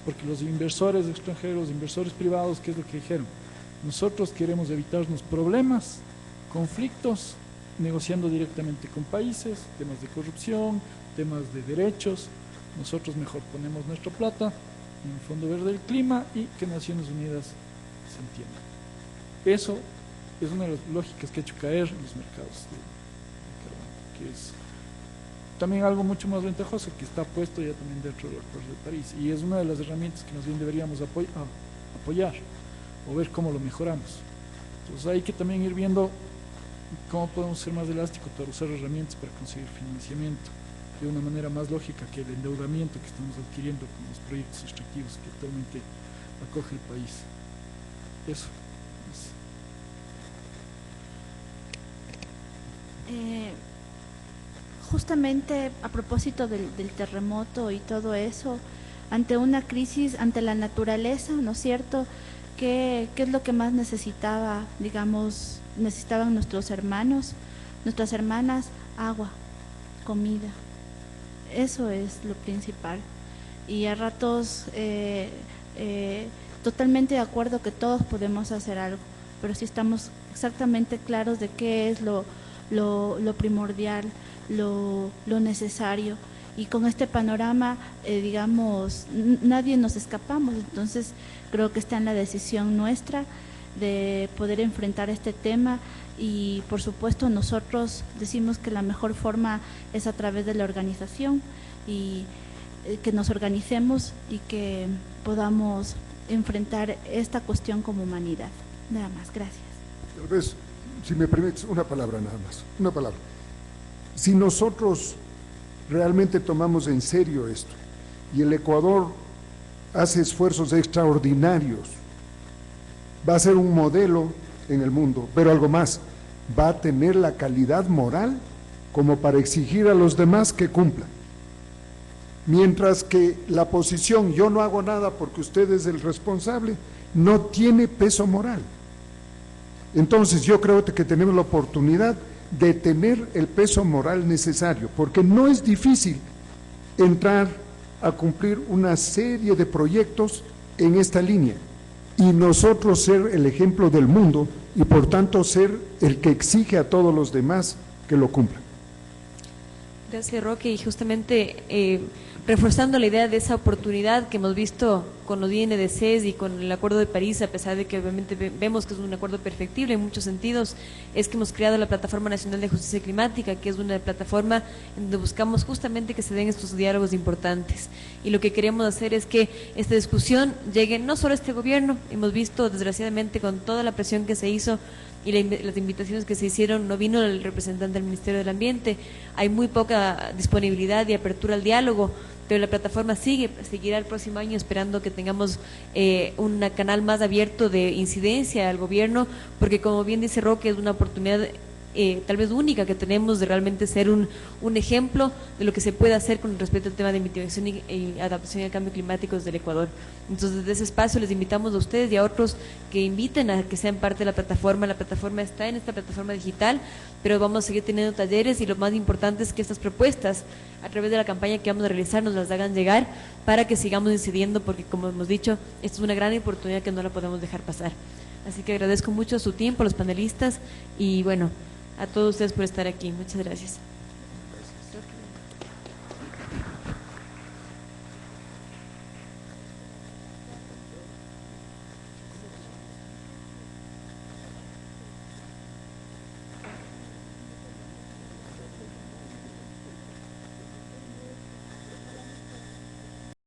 S4: porque los inversores extranjeros, inversores privados, ¿qué es lo que dijeron? Nosotros queremos evitarnos problemas, conflictos, negociando directamente con países, temas de corrupción, temas de derechos. Nosotros mejor ponemos nuestra plata en el Fondo Verde del Clima y que Naciones Unidas se entienda. Eso es una de las lógicas que ha hecho caer los mercados de carbón, que es también algo mucho más ventajoso, que está puesto ya también dentro del Acuerdo de París, y es una de las herramientas que más bien deberíamos apoyar o ver cómo lo mejoramos. Entonces hay que también ir viendo cómo podemos ser más elásticos para usar herramientas para conseguir financiamiento de una manera más lógica que el endeudamiento que estamos adquiriendo con los proyectos extractivos que actualmente acoge el país. Eso.
S6: Justamente a propósito del terremoto y todo eso, ante una crisis, ante la naturaleza, ¿no es cierto? ¿qué es lo que más necesitaban nuestros hermanos, nuestras hermanas? Agua, comida. Eso es lo principal. Y a ratos totalmente de acuerdo que todos podemos hacer algo, pero si estamos exactamente claros de qué es lo primordial, lo necesario, y con este panorama, nadie nos escapamos. Entonces creo que está en la decisión nuestra de poder enfrentar este tema, y por supuesto nosotros decimos que la mejor forma es a través de la organización, y que nos organicemos y que podamos enfrentar esta cuestión como humanidad. Nada más, gracias.
S5: Tal vez, si me permites, una palabra nada más, una palabra. Si nosotros realmente tomamos en serio esto, y el Ecuador hace esfuerzos extraordinarios, va a ser un modelo en el mundo, pero algo más, va a tener la calidad moral como para exigir a los demás que cumplan. Mientras que la posición yo no hago nada porque usted es el responsable, no tiene peso moral. Entonces yo creo que tenemos la oportunidad de tener el peso moral necesario, porque no es difícil entrar a cumplir una serie de proyectos en esta línea, y nosotros ser el ejemplo del mundo, y por tanto ser el que exige a todos los demás que lo cumplan.
S2: Gracias, Roque, y justamente reforzando la idea de esa oportunidad que hemos visto con los INDCs y con el Acuerdo de París, a pesar de que obviamente vemos que es un acuerdo perfectible en muchos sentidos, es que hemos creado la Plataforma Nacional de Justicia Climática, que es una plataforma en donde buscamos justamente que se den estos diálogos importantes. Y lo que queremos hacer es que esta discusión llegue no solo a este gobierno. Hemos visto, desgraciadamente, con toda la presión que se hizo y las invitaciones que se hicieron, no vino el representante del Ministerio del Ambiente, hay muy poca disponibilidad y apertura al diálogo, pero la plataforma seguirá el próximo año, esperando que tengamos un canal más abierto de incidencia al gobierno, porque como bien dice Roque, es una oportunidad tal vez única que tenemos de realmente ser un ejemplo de lo que se puede hacer con respecto al tema de mitigación y adaptación al cambio climático desde el Ecuador. Entonces, desde ese espacio les invitamos a ustedes y a otros que inviten a que sean parte de la plataforma. La plataforma está en esta plataforma digital, pero vamos a seguir teniendo talleres, y lo más importante es que estas propuestas, a través de la campaña que vamos a realizar, nos las hagan llegar para que sigamos incidiendo, porque como hemos dicho, esta es una gran oportunidad que no la podemos dejar pasar. Así que agradezco mucho su tiempo, los panelistas, y bueno, a todos ustedes por estar aquí. Muchas gracias.